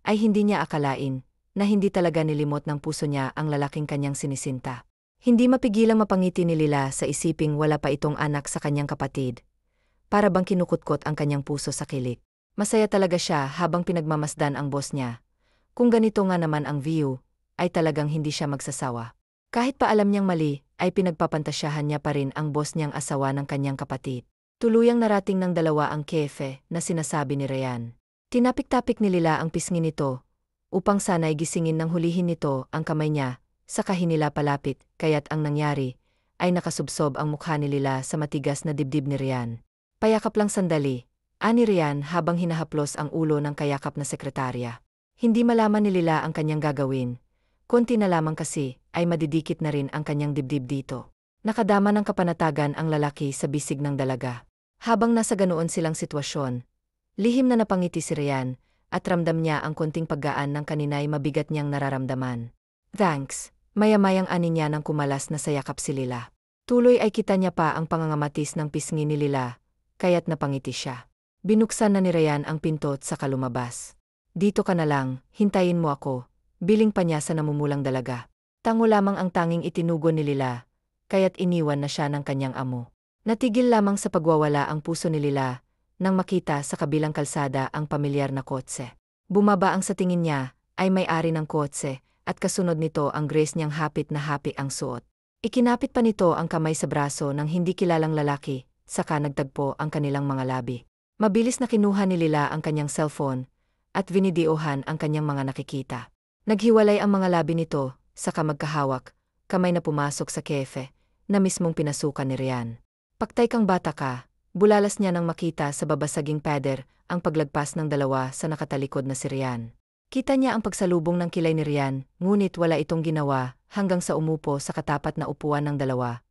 ay hindi niya akalain na hindi talaga nilimot ng puso niya ang lalaking kanyang sinisinta. Hindi mapigilang mapangiti ni Lila sa isiping wala pa itong anak sa kanyang kapatid. Para bang kinukutkot ang kanyang puso sa kilik. Masaya talaga siya habang pinagmamasdan ang boss niya. Kung ganito nga naman ang view, ay talagang hindi siya magsasawa. Kahit pa alam niyang mali, ay pinagpapantasyahan niya pa rin ang boss niyang asawa ng kanyang kapatid. Tuluyang narating ng dalawa ang kefe na sinasabi ni Ryan. Tinapik-tapik ni Lila ang pisngi nito, upang sana'y gisingin ng hulihin nito ang kamay niya, saka hinila palapit, kaya't ang nangyari ay nakasubsob ang mukha ni Lila sa matigas na dibdib ni Ryan. Payakap lang sandali, ani Ryan habang hinahaplos ang ulo ng kayakap na sekretarya. Hindi malaman ni Lila ang kanyang gagawin. Konti na lamang kasi ay madidikit na rin ang kanyang dibdib dito. Nakadama ng kapanatagan ang lalaki sa bisig ng dalaga. Habang nasa ganoon silang sitwasyon, lihim na napangiti si Ryan at ramdam niya ang konting paggaan ng kanina'y mabigat niyang nararamdaman. Thanks, maya-mayang ani niya nang kumalas na sa yakap si Lila. Tuloy ay kita niya pa ang pangangamatis ng pisngi ni Lila, kaya't napangiti siya. Binuksan na ni Ryan ang pinto at saka lumabas. Dito ka na lang, hintayin mo ako, biling pa niya sa namumulang dalaga. Tango lamang ang tanging itinugon ni Lila, kaya't iniwan na siya ng kanyang amo. Natigil lamang sa pagwawala ang puso ni Lila nang makita sa kabilang kalsada ang pamilyar na kotse. Bumaba ang sa tingin niya ay may-ari ng kotse at kasunod nito ang Grace niyang hapit na hapi ang suot. Ikinapit pa nito ang kamay sa braso ng hindi kilalang lalaki, saka nagtagpo ang kanilang mga labi. Mabilis na kinuha ni Lila ang kanyang cellphone at vinidyohan ang kanyang mga nakikita. Naghiwalay ang mga labi nito, saka magkahawak, kamay na pumasok sa kefe na mismong pinasukan ni Ryan. Paktay kang bata ka, bulalas niya nang makita sa babasaging pader ang paglagpas ng dalawa sa nakatalikod na si Ryan. Kita niya ang pagsalubong ng kilay ni Ryan, ngunit wala itong ginawa hanggang sa umupo sa katapat na upuan ng dalawa.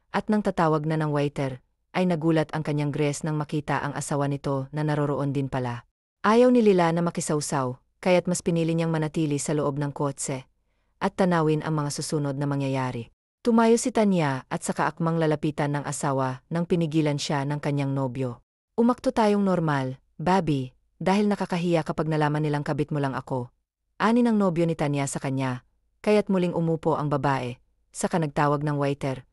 At nang tatawag na ng waiter, ay nagulat ang kanyang Grace nang makita ang asawa nito na naroroon din pala. Ayaw ni Lila na makisawsaw, kaya't mas pinili niyang manatili sa loob ng kotse at tanawin ang mga susunod na mangyayari. Tumayo si Tanya at saka akmang lalapitan ng asawa nang pinigilan siya ng kanyang nobyo. Umakto tayong normal, Bobby, dahil nakakahiya kapag nalaman nilang kabit mo lang ako. Ani ng nobyo ni Tanya sa kanya, kaya't muling umupo ang babae, saka nagtawag ng waiter,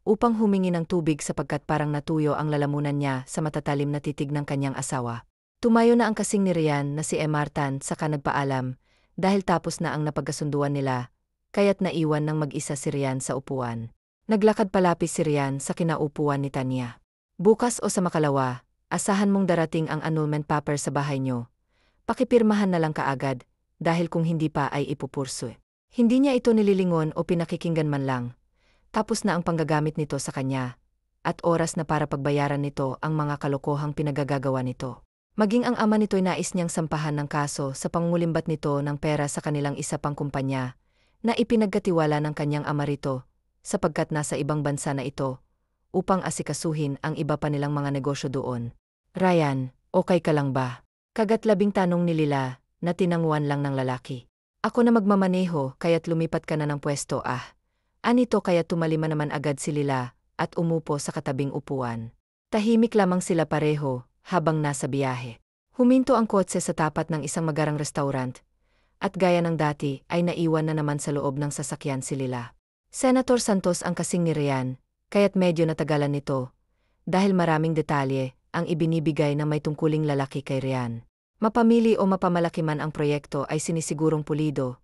upang humingi ng tubig sapagkat parang natuyo ang lalamunan niya sa matatalim na titig ng kanyang asawa. Tumayo na ang kasing ni Ryan na si Emartan saka nagpaalam, dahil tapos na ang napagkasunduan nila, kaya't naiwan ng mag-isa si Ryan sa upuan. Naglakad palapis si Ryan sa kinaupuan ni Tanya. Bukas o sa makalawa, asahan mong darating ang annulment paper sa bahay niyo. Pakipirmahan na lang kaagad, dahil kung hindi pa ay ipupursu. Hindi niya ito nililingon o pinakikinggan man lang. Tapos na ang panggagamit nito sa kanya, at oras na para pagbayaran nito ang mga kalokohang pinagagagawa nito. Maging ang ama nito'y nais niyang sampahan ng kaso sa pangungulimbat nito ng pera sa kanilang isa pang kumpanya, na ipinagkatiwala ng kanyang ama rito, sapagkat nasa ibang bansa na ito, upang asikasuhin ang iba pa nilang mga negosyo doon. Ryan, okay ka lang ba? Kagat-labing tanong ni Lila, na tinanguan lang ng lalaki. Ako na magmamaneho, kaya't lumipat ka na ng pwesto Anito kaya tumalima naman agad si Lila, at umupo sa katabing upuan. Tahimik lamang sila pareho, habang nasa biyahe. Huminto ang kotse sa tapat ng isang magarang restaurant, at gaya ng dati ay naiwan na naman sa loob ng sasakyan si Lila. Senator Santos ang kasing ni Ryan, kaya't medyo natagalan nito, dahil maraming detalye ang ibinibigay na may tungkuling lalaki kay Ryan. Mapamili o mapamalaki man ang proyekto ay sinisigurong pulido,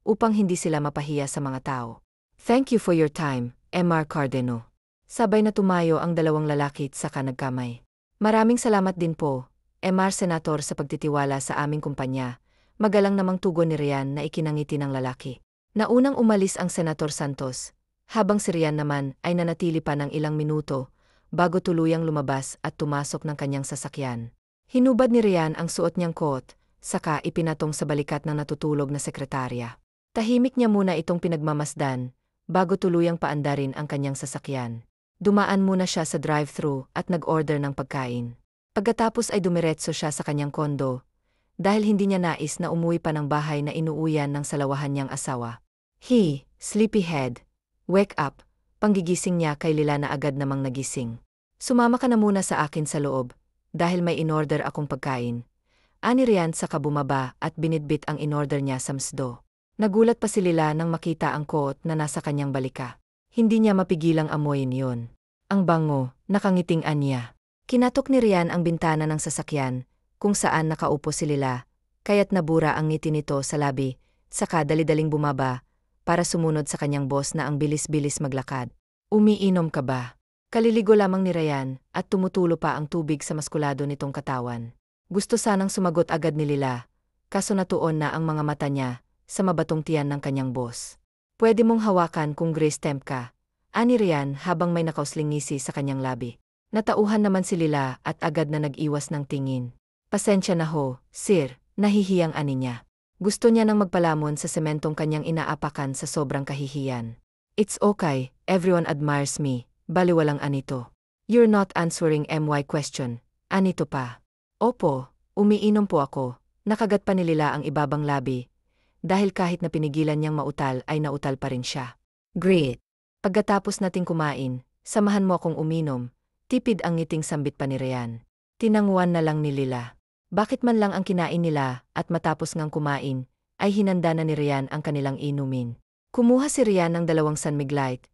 upang hindi sila mapahiya sa mga tao. Thank you for your time, Mr. Cardeno. Sabay na tumayo ang dalawang lalaki at saka nagkamay. Maraming salamat din po, Mr. Senator sa pagtitiwala sa aming kumpanya. Magalang namang tugon ni Ryan na ikinangiti ng lalaki. Naunang umalis ang Senator Santos, habang si Ryan naman ay nanatili pa ng ilang minuto, bago tuluyang lumabas at tumasok ng kanyang sasakyan. Hinubad ni Ryan ang suot niyang coat, saka ipinatong sa balikat ng natutulog na sekretarya. Tahimik niya muna itong pinagmamasdan, bago tuluyang paandarin ang kanyang sasakyan. Dumaan muna siya sa drive-thru at nag-order ng pagkain. Pagkatapos ay dumiretso siya sa kanyang kondo, dahil hindi niya nais na umuwi pa ng bahay na inuuyan ng salawahan niyang asawa. Sleepyhead, wake up, panggigising niya kay Lila na agad namang nagising. Sumama ka na muna sa akin sa loob, dahil may inorder akong pagkain. Ani Ryan saka bumaba at binitbit ang inorder niya sa msdo. Nagulat pa si Lila nang makita ang coat na nasa kanyang balika. Hindi niya mapigilang amoyin yon. Ang bango, nakangiting anya. Kinatok ni Ryan ang bintana ng sasakyan, kung saan nakaupo si Lila, kaya't nabura ang ngiti nito sa labi, saka dali-daling bumaba, para sumunod sa kanyang boss na ang bilis-bilis maglakad. Umiinom ka ba? Kaliligo lamang ni Ryan at tumutulo pa ang tubig sa maskulado nitong katawan. Gusto sanang sumagot agad ni Lila, kaso natuon na ang mga mata niya sa mabatong tiyan ng kanyang boss. Pwede mong hawakan kung Grace temp ka, ani Ryan habang may nakausling ngisi sa kanyang labi. Natauhan naman si Lila at agad na nag-iwas ng tingin. Pasensya na ho, sir, nahihiyang ani niya. Gusto niya nang magpalamon sa sementong kanyang inaapakan sa sobrang kahihiyan. It's okay, everyone admires me, baliwalang anito. You're not answering my question, anito pa. Opo, umiinom po ako, nakagat pa ni Lila ang ibabang labi. Dahil kahit na pinigilan niyang mautal ay nautal pa rin siya. Great! Pagkatapos nating kumain, samahan mo akong uminom, tipid ang ngiting sambit pa ni Ryan. Tinanguan na lang ni Lila. Bakit man lang ang kinain nila at matapos ngang kumain, ay hinanda na ni Ryan ang kanilang inumin. Kumuha si Ryan ng 2 San Mig Light,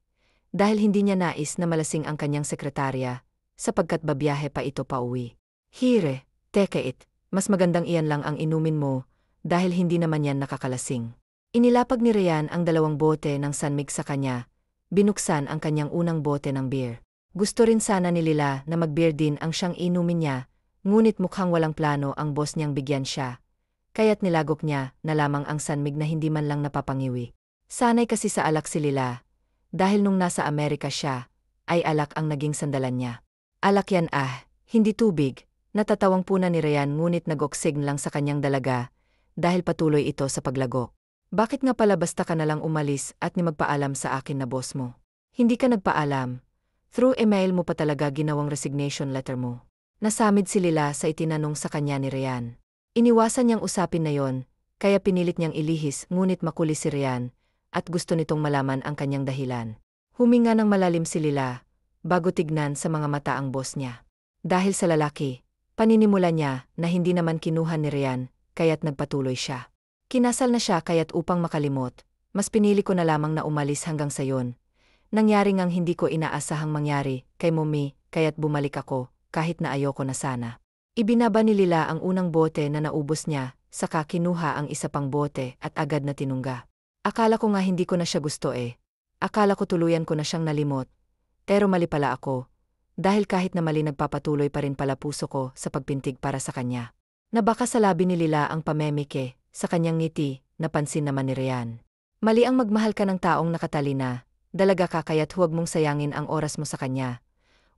dahil hindi niya nais na malasing ang kanyang sekretarya, sapagkat babiyahe pa ito pauwi. Hire, teke mas magandang iyan lang ang inumin mo, dahil hindi naman yan nakakalasing. Inilapag ni Ryan ang 2 bote ng San Mig sa kanya, binuksan ang kanyang unang bote ng beer. Gusto rin sana ni Lila na mag-beer din ang siyang inumin niya, ngunit mukhang walang plano ang boss niyang bigyan siya. Kaya't nilagok niya na lamang ang San Mig na hindi man lang napapangiwi. Sanay kasi sa alak si Lila, dahil nung nasa Amerika siya, ay alak ang naging sandalan niya. Alak yan hindi tubig, natatawang puna ni Ryan ngunit nag-oksig lang sa kanyang dalaga, dahil patuloy ito sa paglagok. Bakit nga pala basta ka na lang umalis at ni magpaalam sa akin na boss mo? Hindi ka nagpaalam. Through email mo pa talaga ginawang resignation letter mo. Nasamid si Lila sa itinanong sa kanya ni Ryan. Iniwasan niyang usapin na yon, kaya pinilit niyang ilihis ngunit makulis si Ryan, at gusto nitong malaman ang kanyang dahilan. Huminga ng malalim si Lila, bago tignan sa mga mata ang boss niya. Dahil sa lalaki, paninimula niya na hindi naman kinuha ni Ryan, kaya't nagpatuloy siya. Kinasal na siya kaya't upang makalimot, mas pinili ko na lamang na umalis hanggang sayon. Nangyari ngang hindi ko inaasahang mangyari kay Mommy, kaya't bumalik ako, kahit na ayoko na sana. Ibinaba ni Lila ang unang bote na naubos niya, saka kinuha ang isa pang bote at agad na tinungga. Akala ko nga hindi ko na siya gusto Akala ko tuluyan ko na siyang nalimot. Pero mali pala ako. Dahil kahit na mali nagpapatuloy pa rin pala puso ko sa pagpintig para sa kanya. Nabaka sa labi ni Lila ang pamemike, sa kanyang ngiti, napansin naman ni Ryan. Mali ang magmahal ka ng taong nakatalina, dalaga ka kaya't huwag mong sayangin ang oras mo sa kanya.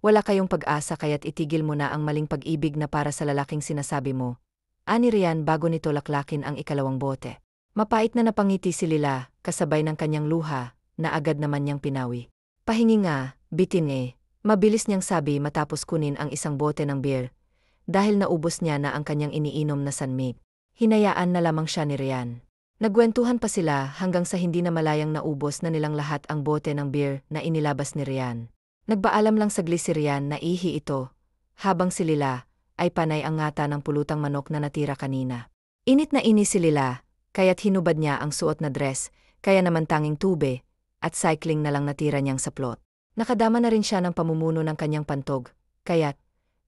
Wala kayong pag-asa kaya't itigil mo na ang maling pag-ibig na para sa lalaking sinasabi mo. Ani Ryan bago nito laklakin ang ikalawang bote. Mapait na napangiti si Lila, kasabay ng kanyang luha, na agad naman niyang pinawi. Pahingi nga, bitin mabilis niyang sabi matapos kunin ang isang bote ng beer. Dahil naubos niya na ang kanyang iniinom na San Mig. Hinayaan na lamang siya ni Ryan. Nagwentuhan pa sila hanggang sa hindi na malayang naubos na nilang lahat ang bote ng beer na inilabas ni Ryan. Nagpaalam lang saglit si Ryan na ihi ito, habang si Lila ay panay ang ngata ng pulutang manok na natira kanina. Init na inis si Lila, kaya't hinubad niya ang suot na dress, kaya naman tanging tube, at cycling na lang natira niyang saplot. Nakadama na rin siya ng pamumuno ng kanyang pantog, kaya't,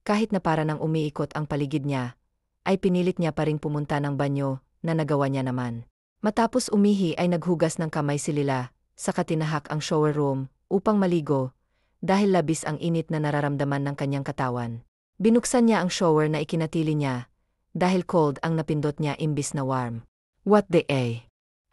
kahit na para nang umiikot ang paligid niya, ay pinilit niya pa ring pumunta ng banyo na nagawa niya naman. Matapos umihi ay naghugas ng kamay si Lila, saka tinahak ang shower room upang maligo, dahil labis ang init na nararamdaman ng kanyang katawan. Binuksan niya ang shower na ikinatili niya, dahil cold ang napindot niya imbis na warm. What the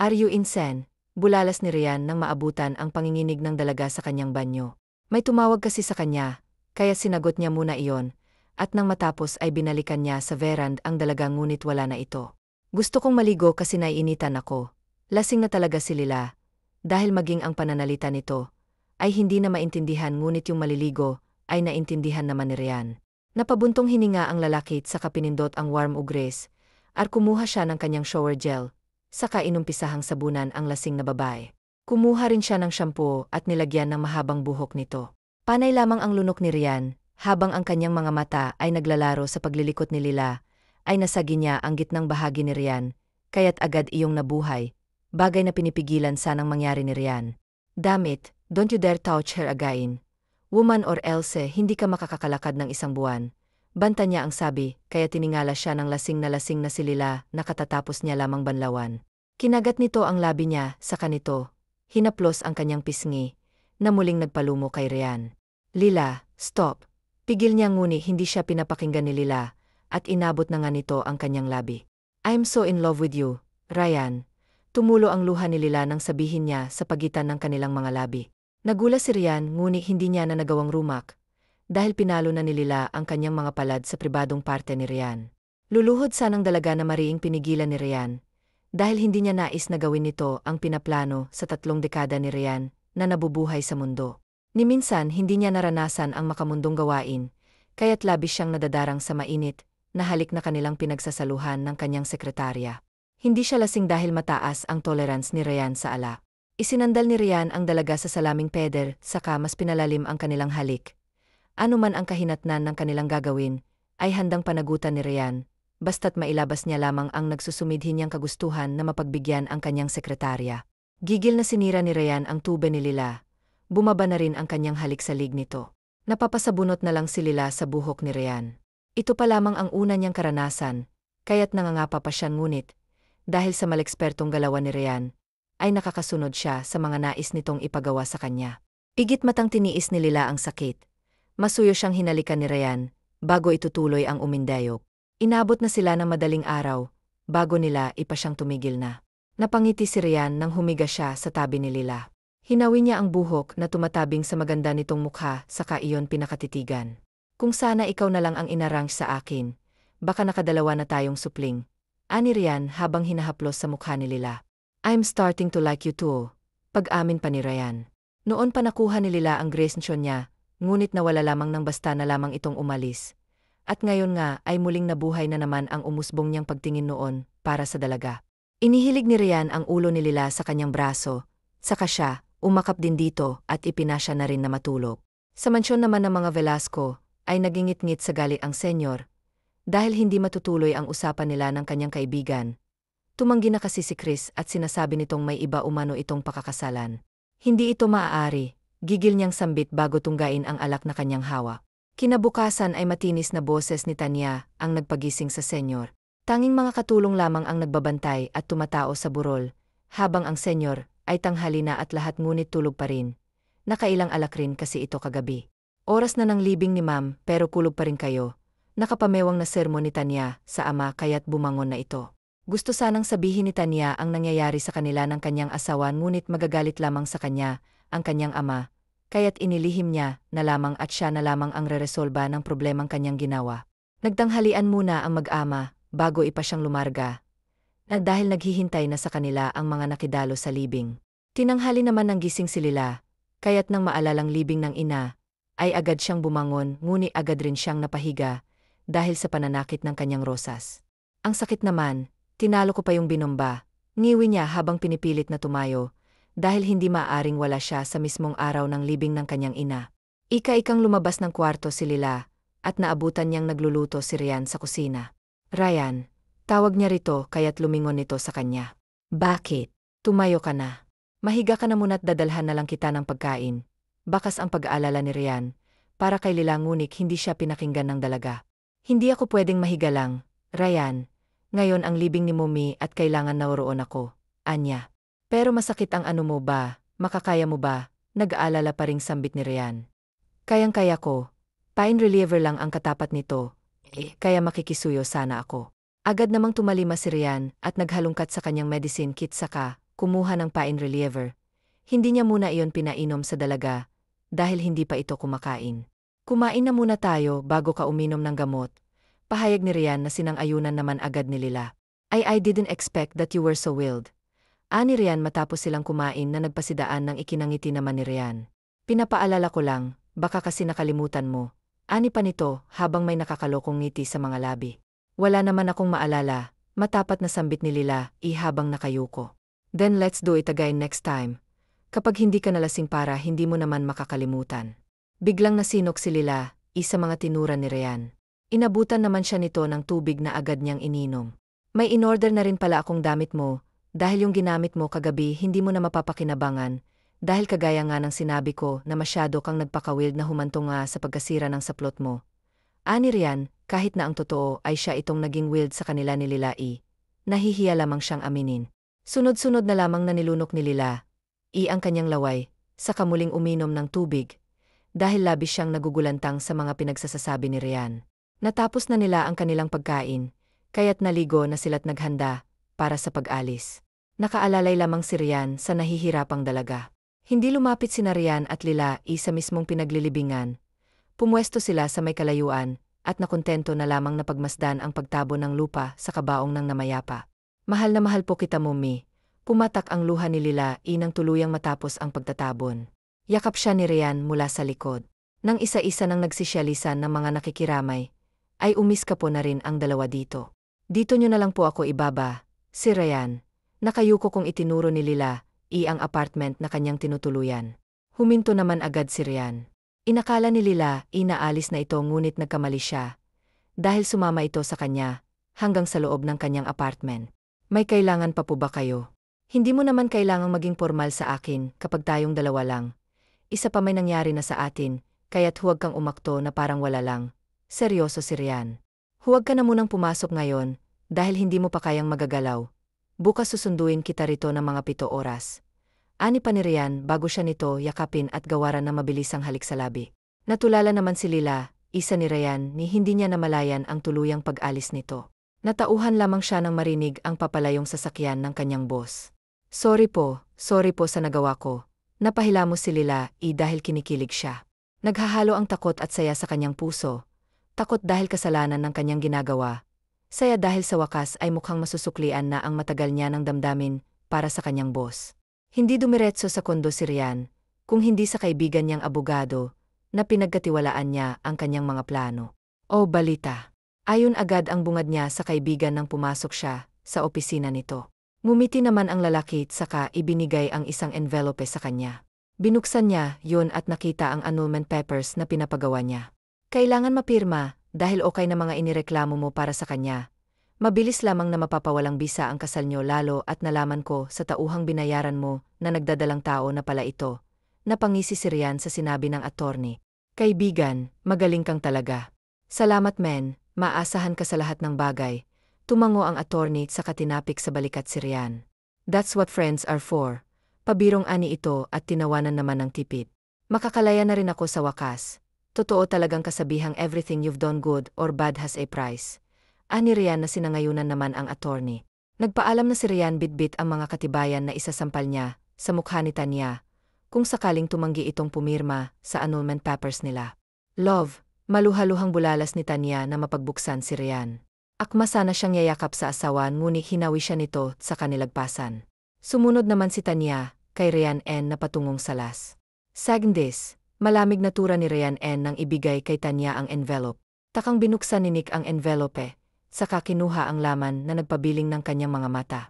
Are you insane? Bulalas ni Ryan nang maabutan ang panginginig ng dalaga sa kanyang banyo. May tumawag kasi sa kanya, kaya sinagot niya muna iyon, at nang matapos ay binalikan niya sa verand ang dalaga ngunit wala na ito. Gusto kong maligo kasi naiinitan ako. Lasing na talaga si Lila, dahil maging ang pananalita nito ay hindi na maintindihan ngunit yung maliligo ay naintindihan naman ni Ryan. Napabuntong hininga ang lalaki saka pinindot ang warm ugres, at kumuha siya ng kanyang shower gel, saka inumpisahang sabunan ang lasing na babae. Kumuha rin siya ng shampoo at nilagyan ng mahabang buhok nito. Panay lamang ang lunok ni Ryan, habang ang kanyang mga mata ay naglalaro sa paglilikot ni Lila, ay nasagi niya ang gitnang bahagi ni Ryan, kaya't agad iyong nabuhay, bagay na pinipigilan sanang mangyari ni Ryan. Damn it, don't you dare touch her again. Woman or else hindi ka makakakalakad ng isang buwan. Banta niya ang sabi, kaya tiningala siya ng lasing na si Lila na katatapos niya lamang banlawan. Kinagat nito ang labi niya sa kanito, hinaplos ang kanyang pisngi, na muling nagpalumo kay Ryan. Lila, stop. Pigil niya ngunit hindi siya pinapakinggan ni Lila, at inabot na nga nito ang kanyang labi. I'm so in love with you, Ryan. Tumulo ang luha ni Lila nang sabihin niya sa pagitan ng kanilang mga labi. Nagula si Ryan ngunit hindi niya na nagawang rumak, dahil pinalo na ni Lila ang kanyang mga palad sa pribadong parte ni Ryan. Luluhod sanang dalaga na mariing pinigilan ni Ryan, dahil hindi niya nais na gawin nito ang pinaplano sa 3 dekada ni Ryan na nabubuhay sa mundo. Ni minsan hindi niya naranasan ang makamundong gawain, kaya't labis siyang nadadarang sa mainit na halik na kanilang pinagsasaluhan ng kanyang sekretarya. Hindi siya lasing dahil mataas ang tolerance ni Ryan sa alak. Isinandal ni Ryan ang dalaga sa salaming peder, saka mas pinalalim ang kanilang halik. Ano man ang kahinatnan ng kanilang gagawin, ay handang panagutan ni Ryan, basta't mailabas niya lamang ang nagsusumidhi niyang kagustuhan na mapagbigyan ang kanyang sekretarya. Gigil na sinira ni Ryan ang tube ni Lila. Bumaba na rin ang kanyang halik sa lig nito. Napapasabunot na lang si Lila sa buhok ni Ryan. Ito pa lamang ang una niyang karanasan, kaya't nangangapa pa siya ngunit, dahil sa malekspertong galawan ni Ryan, ay nakakasunod siya sa mga nais nitong ipagawa sa kanya. Igit matang tiniis ni Lila ang sakit. Masuyo siyang hinalikan ni Ryan, bago itutuloy ang umindayog. Inabot na sila ng madaling araw, bago nila ipa siyang tumigil na. Napangiti si Ryan nang humiga siya sa tabi ni Lila. Hinawi niya ang buhok na tumatabing sa maganda nitong mukha saka iyon pinakatitigan. Kung sana ikaw na lang ang inarrange sa akin, baka nakadalawa na tayong supling. Ani Ryan habang hinahaplos sa mukha ni Lila. I'm starting to like you too, pag-amin pa ni Ryan. Noon pa nakuha ni Lila ang gresensyon niya, ngunit nawala lamang ng basta na lamang itong umalis. At ngayon nga ay muling nabuhay na naman ang umusbong niyang pagtingin noon para sa dalaga. Inihilig ni Ryan ang ulo ni Lila sa kanyang braso, saka siya, umakap din dito at ipinasya na rin na matulog. Sa mansyon naman ng mga Velasco, ay nagingit-ngit sa gali ang senyor. Dahil hindi matutuloy ang usapan nila ng kanyang kaibigan. Tumanggi na kasi si Chris at sinasabi nitong may iba umano itong pakakasalan. Hindi ito maaari, gigil niyang sambit bago tunggain ang alak na kanyang hawak. Kinabukasan ay matinis na boses ni Tanya ang nagpagising sa senyor. Tanging mga katulong lamang ang nagbabantay at tumatao sa burol, habang ang senyor ay tanghali na at lahat ngunit tulog pa rin. Nakailang alak rin kasi ito kagabi. Oras na ng libing ni ma'am pero kulog pa rin kayo. Nakapamewang na sermon ni Tanya sa ama kaya't bumangon na ito. Gusto sanang sabihin ni Tanya ang nangyayari sa kanila ng kanyang asawa ngunit magagalit lamang sa kanya, ang kanyang ama, kaya't inilihim niya na lamang at siya na lamang ang reresolba ng problemang kanyang ginawa. Nagtanghalian muna ang mag-ama bago ipa siyang lumarga. Dahil naghihintay na sa kanila ang mga nakidalo sa libing. Tinanghali naman ng gising si Lila, kaya't nang maalalang libing ng ina, ay agad siyang bumangon ngunit agad rin siyang napahiga dahil sa pananakit ng kanyang rosas. Ang sakit naman, tinalo ko pa yung binomba, ngiwi niya habang pinipilit na tumayo, dahil hindi maaaring wala siya sa mismong araw ng libing ng kanyang ina. Ika-ikang lumabas ng kwarto si Lila, at naabutan niyang nagluluto si Ryan sa kusina. Ryan, tawag niya rito kaya't lumingon nito sa kanya. Bakit? Tumayo ka na. Mahiga ka na muna't dadalhan na lang kita ng pagkain. Bakas ang pag-aalala ni Ryan, para kay Lila ngunit hindi siya pinakinggan ng dalaga. Hindi ako pwedeng mahiga lang, Ryan. Ngayon ang libing ni Mumi at kailangan naroon ako, anya. Pero masakit ang ano mo ba, makakaya mo ba, nag-aalala pa ring sambit ni Ryan. Kayang-kaya ko, pain reliever lang ang katapat nito, kaya makikisuyo sana ako. Agad namang tumalima si Ryan at naghalungkat sa kanyang medicine kit saka, kumuha ng pain reliever. Hindi niya muna iyon pinainom sa dalaga, dahil hindi pa ito kumakain. Kumain na muna tayo bago ka uminom ng gamot. Pahayag ni Ryan na sinang-ayunan naman agad ni Lila. I didn't expect that you were so wild. Ani Ryan matapos silang kumain na nagpasidaan ng ikinangiti naman ni Ryan. Pinapaalala ko lang, baka kasi nakalimutan mo. Ani pa nito habang may nakakalokong ngiti sa mga labi. Wala naman akong maalala, matapat na sambit ni Lila, habang nakayuko. Then let's do it again next time. Kapag hindi ka nalasing para hindi mo naman makakalimutan. Biglang nasinok si Lila, isa mga tinura ni Ryan. Inabutan naman siya nito ng tubig na agad niyang ininom. May in-order na rin pala akong damit mo, dahil yung ginamit mo kagabi hindi mo na mapapakinabangan, dahil kagaya nga ng sinabi ko na masyado kang nagpakawild na humantong nga sa pagkasira ng saplot mo. Ani Ryan, kahit na ang totoo ay siya itong naging wild sa kanila ni Lila nahihiya lamang siyang aminin. Sunod-sunod na lamang na nilunok ni Lila ang kanyang laway, saka muling uminom ng tubig, dahil labis siyang nagugulantang sa mga pinagsasasabi ni Rian. Natapos na nila ang kanilang pagkain, kaya't naligo na sila't naghanda para sa pag-alis. Nakaalalay lamang si Rian sa nahihirapang dalaga. Hindi lumapit sina Rian at Lila sa mismong pinaglilibingan. Pumwesto sila sa may kalayuan at nakontento na lamang na pagmasdan ang pagtabo ng lupa sa kabaong ng namayapa. Mahal na mahal po kita, Mummy. Pumatak ang luha ni Lila nang tuluyang matapos ang pagtatabon. Yakap siya ni Rian mula sa likod. Nang isa-isa nang nagsisyalisan ng mga nakikiramay, ay umiska po na rin ang dalawa dito. Dito nyo na lang po ako ibaba, si Rian. Nakayuko kong itinuro ni Lila ang apartment na kanyang tinutuluyan. Huminto naman agad si Rian. Inakala ni Lila inaalis na ito ngunit nagkamali siya. Dahil sumama ito sa kanya hanggang sa loob ng kanyang apartment. May kailangan pa po ba kayo? Hindi mo naman kailangang maging formal sa akin kapag tayong dalawa lang. Isa pa may nangyari na sa atin, kaya't huwag kang umakto na parang wala lang. Seryoso si Rian. Huwag ka na munang pumasok ngayon, dahil hindi mo pa kayang magagalaw. Bukas susunduin kita rito ng mga 7 oras. Ani pa ni Rian bago siya nito yakapin at gawaran na mabilisang halik sa labi. Natulala naman si Lila, isa ni Rian ni hindi niya namalayan ang tuluyang pag-alis nito. Natauhan lamang siya nang marinig ang papalayong sasakyan ng kanyang boss. Sorry po sa nagawa ko. Napahilamos si Lila dahil kinikilig siya. Naghahalo ang takot at saya sa kanyang puso. Takot dahil kasalanan ng kanyang ginagawa. Saya dahil sa wakas ay mukhang masusuklian na ang matagal niya ng damdamin para sa kanyang boss. Hindi dumiretso sa kondo si Rian, kung hindi sa kaibigan niyang abogado, na pinagkatiwalaan niya ang kanyang mga plano. O balita. Ayon agad ang bungad niya sa kaibigan nang pumasok siya sa opisina nito. Ngumiti naman ang lalaki saka ibinigay ang isang envelope sa kanya. Binuksan niya yon at nakita ang annulment papers na pinapagawa niya. Kailangan mapirma dahil okay na mga inireklamo mo para sa kanya. Mabilis lamang na mapapawalang bisa ang kasal niyo lalo at nalaman ko sa tauhang binayaran mo na nagdadalang tao na pala ito. Napangisi si Rian sa sinabi ng attorney. Kaibigan, magaling kang talaga. Salamat men, maasahan ka sa lahat ng bagay. Tumango ang attorney sa katinapik sa balikat si Rian. That's what friends are for. Pabirong ani ito at tinawanan naman ng tipid. Makakalaya na rin ako sa wakas. Totoo talagang kasabihang everything you've done good or bad has a price. Ani Rian na sinangayunan naman ang attorney. Nagpaalam na si Rian bitbit ang mga katibayan na isasampal niya sa mukha ni Tanya kung sakaling tumanggi itong pumirma sa annulment papers nila. Love, maluhaluhang bulalas ni Tanya na mapagbuksan si Rian. Akma sana siyang yayakap sa asawan ngunit hinawi siya nito sa kanilagpasan. Sumunod naman si Tanya kay Rian N na patungong salas. Sagndis, malamig na tura ni Rian N nang ibigay kay Tanya ang envelope. Takang binuksan ni Nick ang envelope, saka kinuha ang laman na nagpabiling ng kanyang mga mata.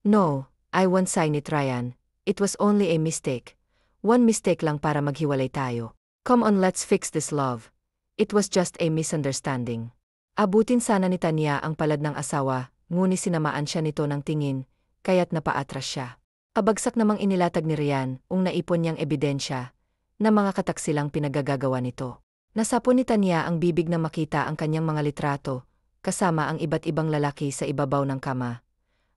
No, I won't sign it Ryan. It was only a mistake. One mistake lang para maghiwalay tayo. Come on, let's fix this love. It was just a misunderstanding. Abutin sana ni Tanya ang palad ng asawa, ngunit sinamaan siya nito ng tingin, kaya't napaatras siya. Kabagsak namang inilatag ni Rian naipon niyang ebidensya na mga kataksilang pinagagagawa nito. Nasapon ni Tanya ang bibig na makita ang kanyang mga litrato, kasama ang iba't ibang lalaki sa ibabaw ng kama.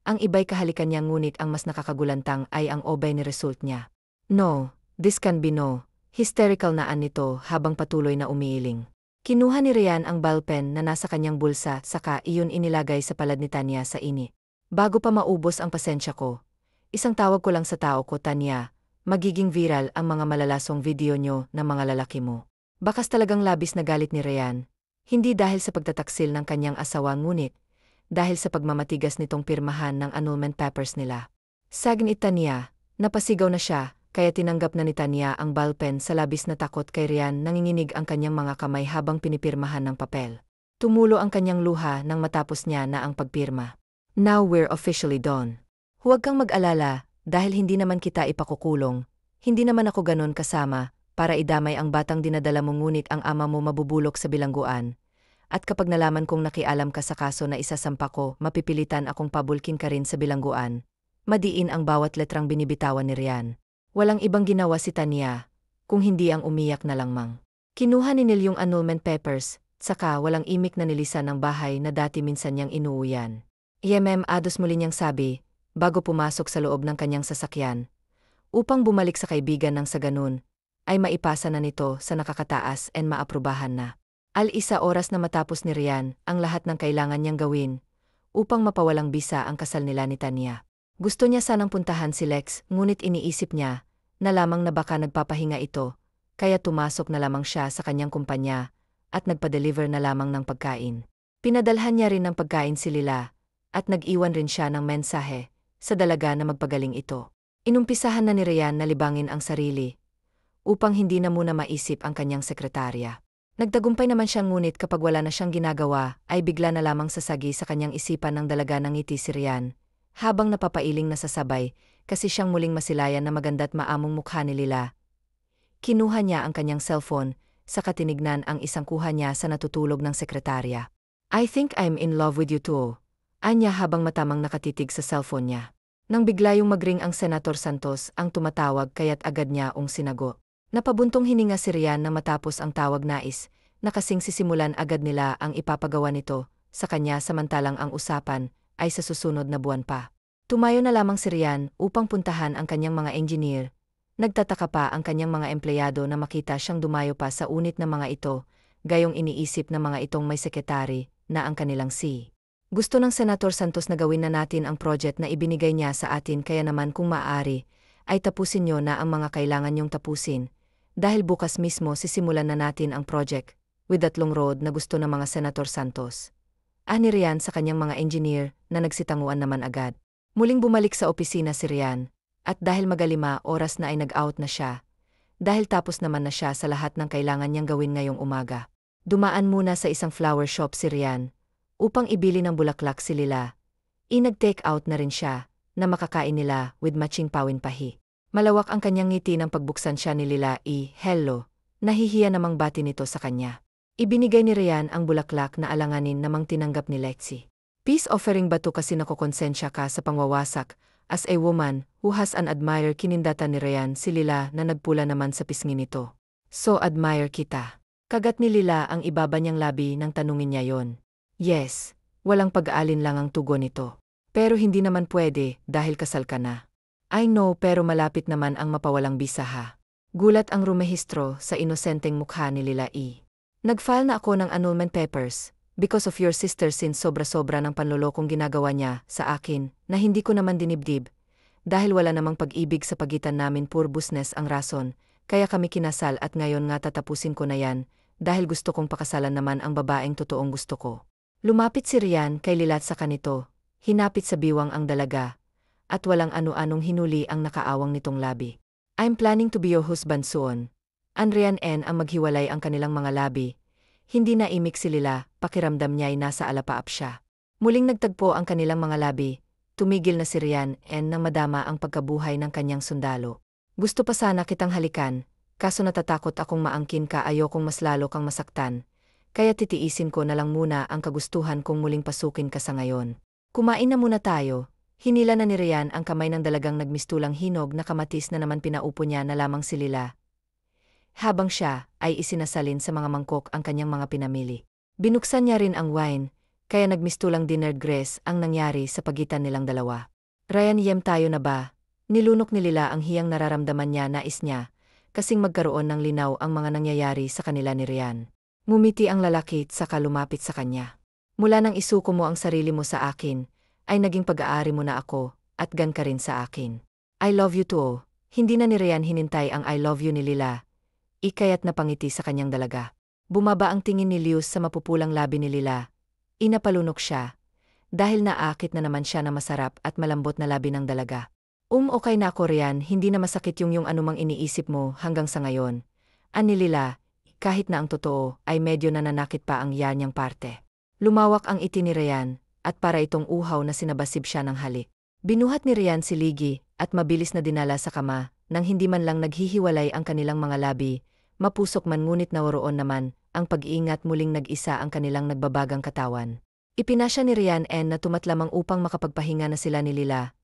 Ang iba'y kahalikan niya ngunit ang mas nakakagulantang ay ang obay ni result niya. No, this can be no. Hysterical na nito habang patuloy na umiiling. Kinuha ni Rian ang ballpen na nasa kanyang bulsa saka iyon inilagay sa palad ni Tanya sa ini. Bago pa maubos ang pasensya ko, isang tawag ko lang sa tao ko Tanya, magiging viral ang mga malalasong video nyo ng mga lalaki mo. Bakas talagang labis na galit ni Rian, hindi dahil sa pagtataksil ng kanyang asawa ngunit, dahil sa pagmamatigas nitong pirmahan ng annulment papers nila. Sagnit Tanya, napasigaw na siya, kaya tinanggap na ni Tanya ang ballpen sa labis na takot kay Rian nanginginig ang kanyang mga kamay habang pinipirmahan ng papel. Tumulo ang kanyang luha nang matapos niya na ang pagpirma. Now we're officially done. Huwag kang mag-alala, dahil hindi naman kita ipakukulong. Hindi naman ako ganon kasama, para idamay ang batang dinadala mo ngunit ang ama mo mabubulok sa bilangguan. At kapag nalaman kong nakialam ka sa kaso na isasampa ko, mapipilitan akong pabulkin ka rin sa bilangguan. Madiin ang bawat letrang binibitawan ni Rian. Walang ibang ginawa si Tanya, kung hindi ang umiyak na langmang. Kinuha ni Neil yung annulment papers, saka walang imik na nilisan ng bahay na dati minsan niyang inuuyan. Ados muli niyang sabi, bago pumasok sa loob ng kanyang sasakyan. Upang bumalik sa kaibigan ng sa ganun, ay maipasa na nito sa nakakataas and maaprubahan na. Al-isa oras na matapos ni Ryan ang lahat ng kailangan niyang gawin upang mapawalang bisa ang kasal nila ni Tanya. Gusto niya sanang puntahan si Lex, ngunit iniisip niya na lamang na baka nagpapahinga ito, kaya tumasok na lamang siya sa kanyang kumpanya at nagpa-deliver na lamang ng pagkain. Pinadalhan niya rin ng pagkain si Lila at nag-iwan rin siya ng mensahe sa dalaga na magpagaling ito. Inumpisahan na ni Ryan na libangin ang sarili upang hindi na muna maisip ang kanyang sekretarya. Nagtagumpay naman siya, ngunit kapag wala na siyang ginagawa ay bigla na lamang sasagi sa kanyang isipan ng dalaga ng ngiti si Ryan, habang napapailing na sasabay kasi siyang muling masilayan na maganda't maamong mukha ni Lila. Kinuha niya ang kanyang cellphone, sa katinignan ang isang kuha niya sa natutulog ng sekretarya. "I think I'm in love with you too," anya habang matamang nakatitig sa cellphone niya. Nang bigla yung magring ang Senator Santos ang tumatawag, kaya't agad niya sinagot. Napabuntong hininga si Ryan na matapos ang tawag, nais na kasing sisimulan agad nila ang ipapagawa nito sa kanya, samantalang ang usapan ay sa susunod na buwan pa. Tumayo na lamang si Ryan upang puntahan ang kanyang mga engineer. Nagtataka pa ang kanyang mga empleyado na makita siyang dumayo pa sa unit ng mga ito, gayong iniisip ng mga itong may sekretary na ang kanilang si. Gusto ng Senator Santos na gawin na natin ang project na ibinigay niya sa atin, kaya naman kung maaari, ay tapusin niyo na ang mga kailangan niyong tapusin. Dahil bukas mismo sisimulan na natin ang project, with that long road na gusto ng mga Senator Santos. Ani Ryan sa kanyang mga engineer na nagsitanguan naman agad. Muling bumalik sa opisina si Ryan, at dahil magalima oras na ay nag-out na siya, dahil tapos naman na siya sa lahat ng kailangan niyang gawin ngayong umaga. Dumaan muna sa isang flower shop si Ryan, upang ibili ng bulaklak si Lila. Nag-take out na rin siya, na makakain nila with matching pawin-pahi. Malawak ang kanyang ngiti nang pagbuksan siya ni Lila. "Hello," nahihiya namang bati nito sa kanya. Ibinigay ni Ryan ang bulaklak na alanganin namang tinanggap ni Lexi. "Peace offering ba to, kasi nakokonsensya ka sa pangwawasak as a woman who has an admirer?" Kinindatan ni Ryan si Lila na nagpula naman sa pisngi nito. "So admire kita?" Kagat ni Lila ang ibaba niyang labi nang tanungin niya yon. "Yes," walang pag-aalin lang ang tugon nito. "Pero hindi naman pwede dahil kasal ka na." "I know, pero malapit naman ang mapawalang bisa ha." Gulat ang rumehistro sa inosenteng mukha ni Lila. "Nag-file na ako ng annulment papers because of your sister, since sobra-sobra ng panlolokong ginagawa niya sa akin na hindi ko naman dinibdib. Dahil wala namang pag-ibig sa pagitan namin, pure business ang rason, kaya kami kinasal at ngayon nga tatapusin ko na yan dahil gusto kong pakasalan naman ang babaeng totoong gusto ko." Lumapit si Ryan kay Lila at sa kanito, hinapit sa biwang ang dalaga, at walang ano-anong hinuli ang nakaawang nitong labi. "I'm planning to be your husband soon." Ryan ang maghiwalay ang kanilang mga labi. Hindi na imik si Lila, pakiramdam niya ay nasa alapaap siya. Muling nagtagpo ang kanilang mga labi, tumigil na si Ryan nang madama ang pagkabuhay ng kanyang sundalo. "Gusto pa sana kitang halikan, kaso natatakot akong maangkin ka, ayokong mas lalo kang masaktan. Kaya titiisin ko na lang muna ang kagustuhan kong muling pasukin ka sa ngayon. Kumain na muna tayo." Hinila na ni Ryan ang kamay ng dalagang nagmistulang hinog na kamatis na naman pinaupo niya na lamang si Lila, habang siya ay isinasalin sa mga mangkok ang kanyang mga pinamili. Binuksan niya rin ang wine, kaya nagmistulang dinner grace ang nangyari sa pagitan nilang dalawa. "Ryan, yem tayo na ba?" Nilunok ni Lila ang hiyang nararamdaman niya. Nais niya kasing magkaroon ng linaw ang mga nangyayari sa kanila ni Ryan. Ngumiti ang lalaki at saka lumapit sa kanya. "Mula nang isuko mo ang sarili mo sa akin, ay naging pag-aari mo na ako, at gan ka rin sa akin. I love you too." Hindi na ni Ryan hinintay ang I love you ni Lila. Kaya't napangiti sa kanyang dalaga. Bumaba ang tingin ni Lius sa mapupulang labi ni Lila. Inapalunok siya, dahil naakit na naman siya na masarap at malambot na labi ng dalaga. Okay na ako, Ryan, hindi na masakit yung anumang iniisip mo hanggang sa ngayon." Ani Lila, kahit na ang totoo ay medyo nananakit pa ang niyang parte. Lumawak ang iti ni Ryan, at para itong uhaw na sinabasib siya ng halik. Binuhat ni Ryan si Ligi, at mabilis na dinala sa kama, nang hindi man lang naghihiwalay ang kanilang mga labi, mapusok man ngunit nawaroon naman, ang pag-iingat. Muling nag-isa ang kanilang nagbabagang katawan. Ipinasya ni Ryan na tumatlamang upang makapagpahinga na sila ni Lila.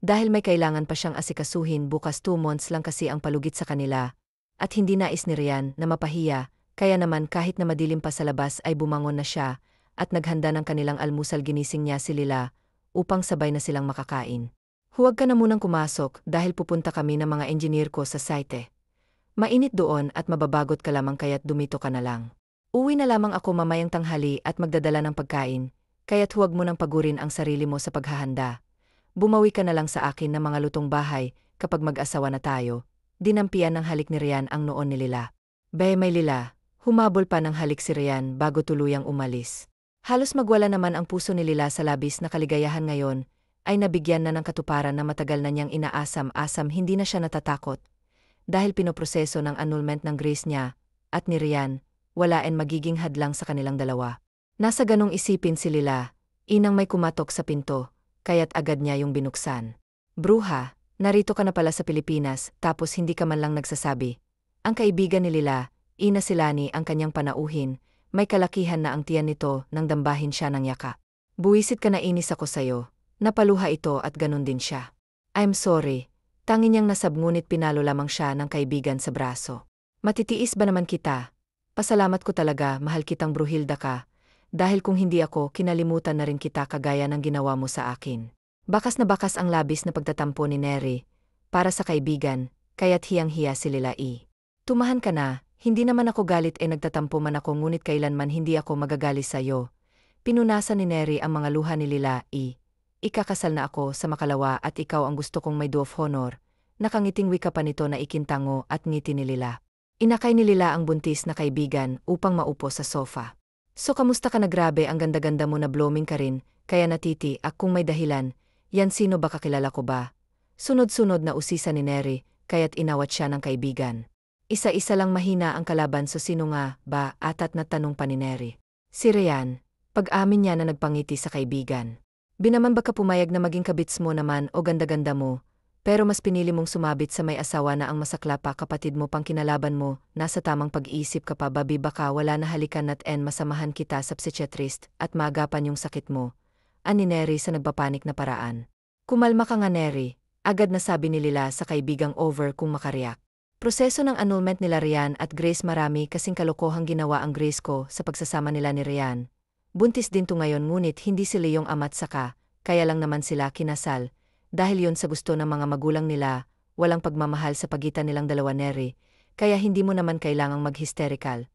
Dahil may kailangan pa siyang asikasuhin bukas, 2 months lang kasi ang palugit sa kanila, at hindi nais ni Ryan na mapahiya, kaya naman kahit na madilim pa sa labas ay bumangon na siya, at naghanda ng kanilang almusal. Ginising niya si Lila, upang sabay na silang makakain. "Huwag ka na munang kumasok dahil pupunta kami ng mga engineer ko sa site. Mainit doon at mababagot ka lamang kaya't dumito ka na lang. Uwi na lamang ako mamayang tanghali at magdadala ng pagkain, kaya't huwag mo nang pagurin ang sarili mo sa paghahanda. Bumawi ka na lang sa akin ng mga lutong bahay kapag mag-asawa na tayo. Dinampian ng halik ni Rian ang noon ni Lila. May Lila, humabol pa ng halik si Rian bago tuluyang umalis. Halos magwala naman ang puso ni Lila sa labis na kaligayahan ngayon, ay nabigyan na ng katuparan na matagal na niyang inaasam-asam hindi na siya natatakot. Dahil pinoproseso ng annulment ng grace niya, at ni Rian, wala en magiging hadlang sa kanilang dalawa. Nasa ganong isipin si Lila, inang may kumatok sa pinto, kaya't agad niya yung binuksan. Bruha, narito ka na pala sa Pilipinas tapos hindi ka man lang nagsasabi. Ang kaibigan ni Lila, Ina Silani ang kanyang panauhin, may kalakihan na ang tiyan nito nang dambahin siya ng yaka. Buwisit ka na inis ako sayo, napaluha ito at ganun din siya. I'm sorry. Tangi niyang nasab ngunit pinalo lamang siya ng kaibigan sa braso. Matitiis ba naman kita? Pasalamat ko talaga mahal kitang Bruhilda ka, dahil kung hindi ako kinalimutan na rin kita kagaya ng ginawa mo sa akin. Bakas na bakas ang labis na pagtatampo ni Neri, para sa kaibigan, kaya't hiyang-hiya si Lila. Tumahan ka na, hindi naman ako galit nagtatampo man ako ngunit kailanman hindi ako magagalis sa'yo. Pinunasan ni Neri ang mga luha ni Lila. Ikakasal na ako sa makalawa at ikaw ang gusto kong may do of honor. Nakangiting wika pa nito na ikintango at ngiti ni Lila. Inakay ni Lila ang buntis na kaibigan upang maupo sa sofa. So kamusta ka na grabe ang ganda-ganda mo na blooming ka rin, kaya natiti ak kung may dahilan, yan sino ba kakilala ko ba? Sunod-sunod na usisa ni Neri, kaya't inawat siya ng kaibigan. Isa-isa lang mahina ang kalaban so sino nga ba atat na tanong pa ni Neri. Si Rian, pag-amin niya na nagpangiti sa kaibigan. Binaman ba ka pumayag na maging kabits mo naman o ganda-ganda mo, pero mas pinili mong sumabit sa may asawa na ang masakla pa kapatid mo pang kinalaban mo, nasa tamang pag-iisip ka pa babi baka wala na halikan at masamahan kita sa psychiatrist at maagapan yung sakit mo. Ani Neri sa nagpapanik na paraan. Kumalma ka nga Neri, agad na sabi ni Lila sa kaibigang over kung makariyak. Proseso ng annulment nila Rian at Grace marami kasing kalokohang ginawa ang Grace ko sa pagsasama nila ni Rian. Buntis din to ngayon ngunit hindi sila yung ama't saka, kaya lang naman sila kinasal, dahil yon sa gusto ng mga magulang nila, walang pagmamahal sa pagitan nilang dalawa Neri, kaya hindi mo naman kailangang mag-hysterical.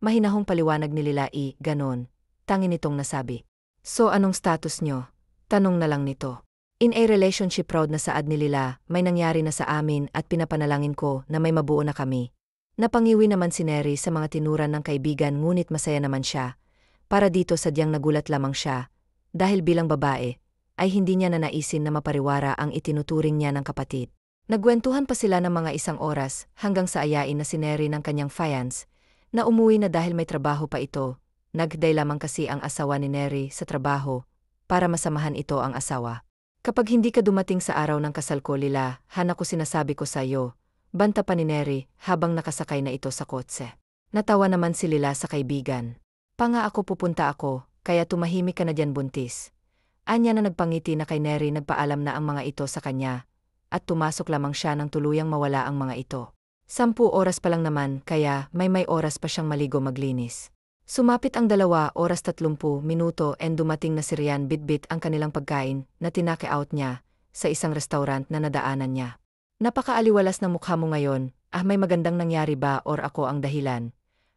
Mahinahong paliwanag ni Lila ganon, tangi nitong nasabi. So anong status nyo? Tanong na lang nito. In a relationship proud na saad ni Lila, may nangyari na sa amin at pinapanalangin ko na may mabuo na kami. Napangiwi naman si Neri sa mga tinuran ng kaibigan ngunit masaya naman siya. Para dito sadyang nagulat lamang siya, dahil bilang babae, ay hindi niya nanaisin na mapariwara ang itinuturing niya ng kapatid. Nagwentuhan pa sila ng mga isang oras hanggang sa ayain na si Neri ng kanyang fiance, na umuwi na dahil may trabaho pa ito. Nagday lamang kasi ang asawa ni Neri sa trabaho, para masamahan ito ang asawa. Kapag hindi ka dumating sa araw ng kasal ko Lila, hana ko sinasabi ko sa iyo, banta pa ni Neri habang nakasakay na ito sa kotse. Natawa naman si Lila sa kaibigan. Panga ako pupunta ako, kaya tumahimik ka na dyan buntis. Anya na nagpangiti na kay Neri nagpaalam na ang mga ito sa kanya, at tumasok lamang siya nang tuluyang mawala ang mga ito. 10 oras pa lang naman kaya may oras pa siyang maligo maglinis. Sumapit ang 2 oras 30 minuto and dumating na si Rian bitbit ang kanilang pagkain na tinake-out niya sa isang restaurant na nadaanan niya. Napakaaliwalas ng mukha mo ngayon, may magandang nangyari ba or ako ang dahilan?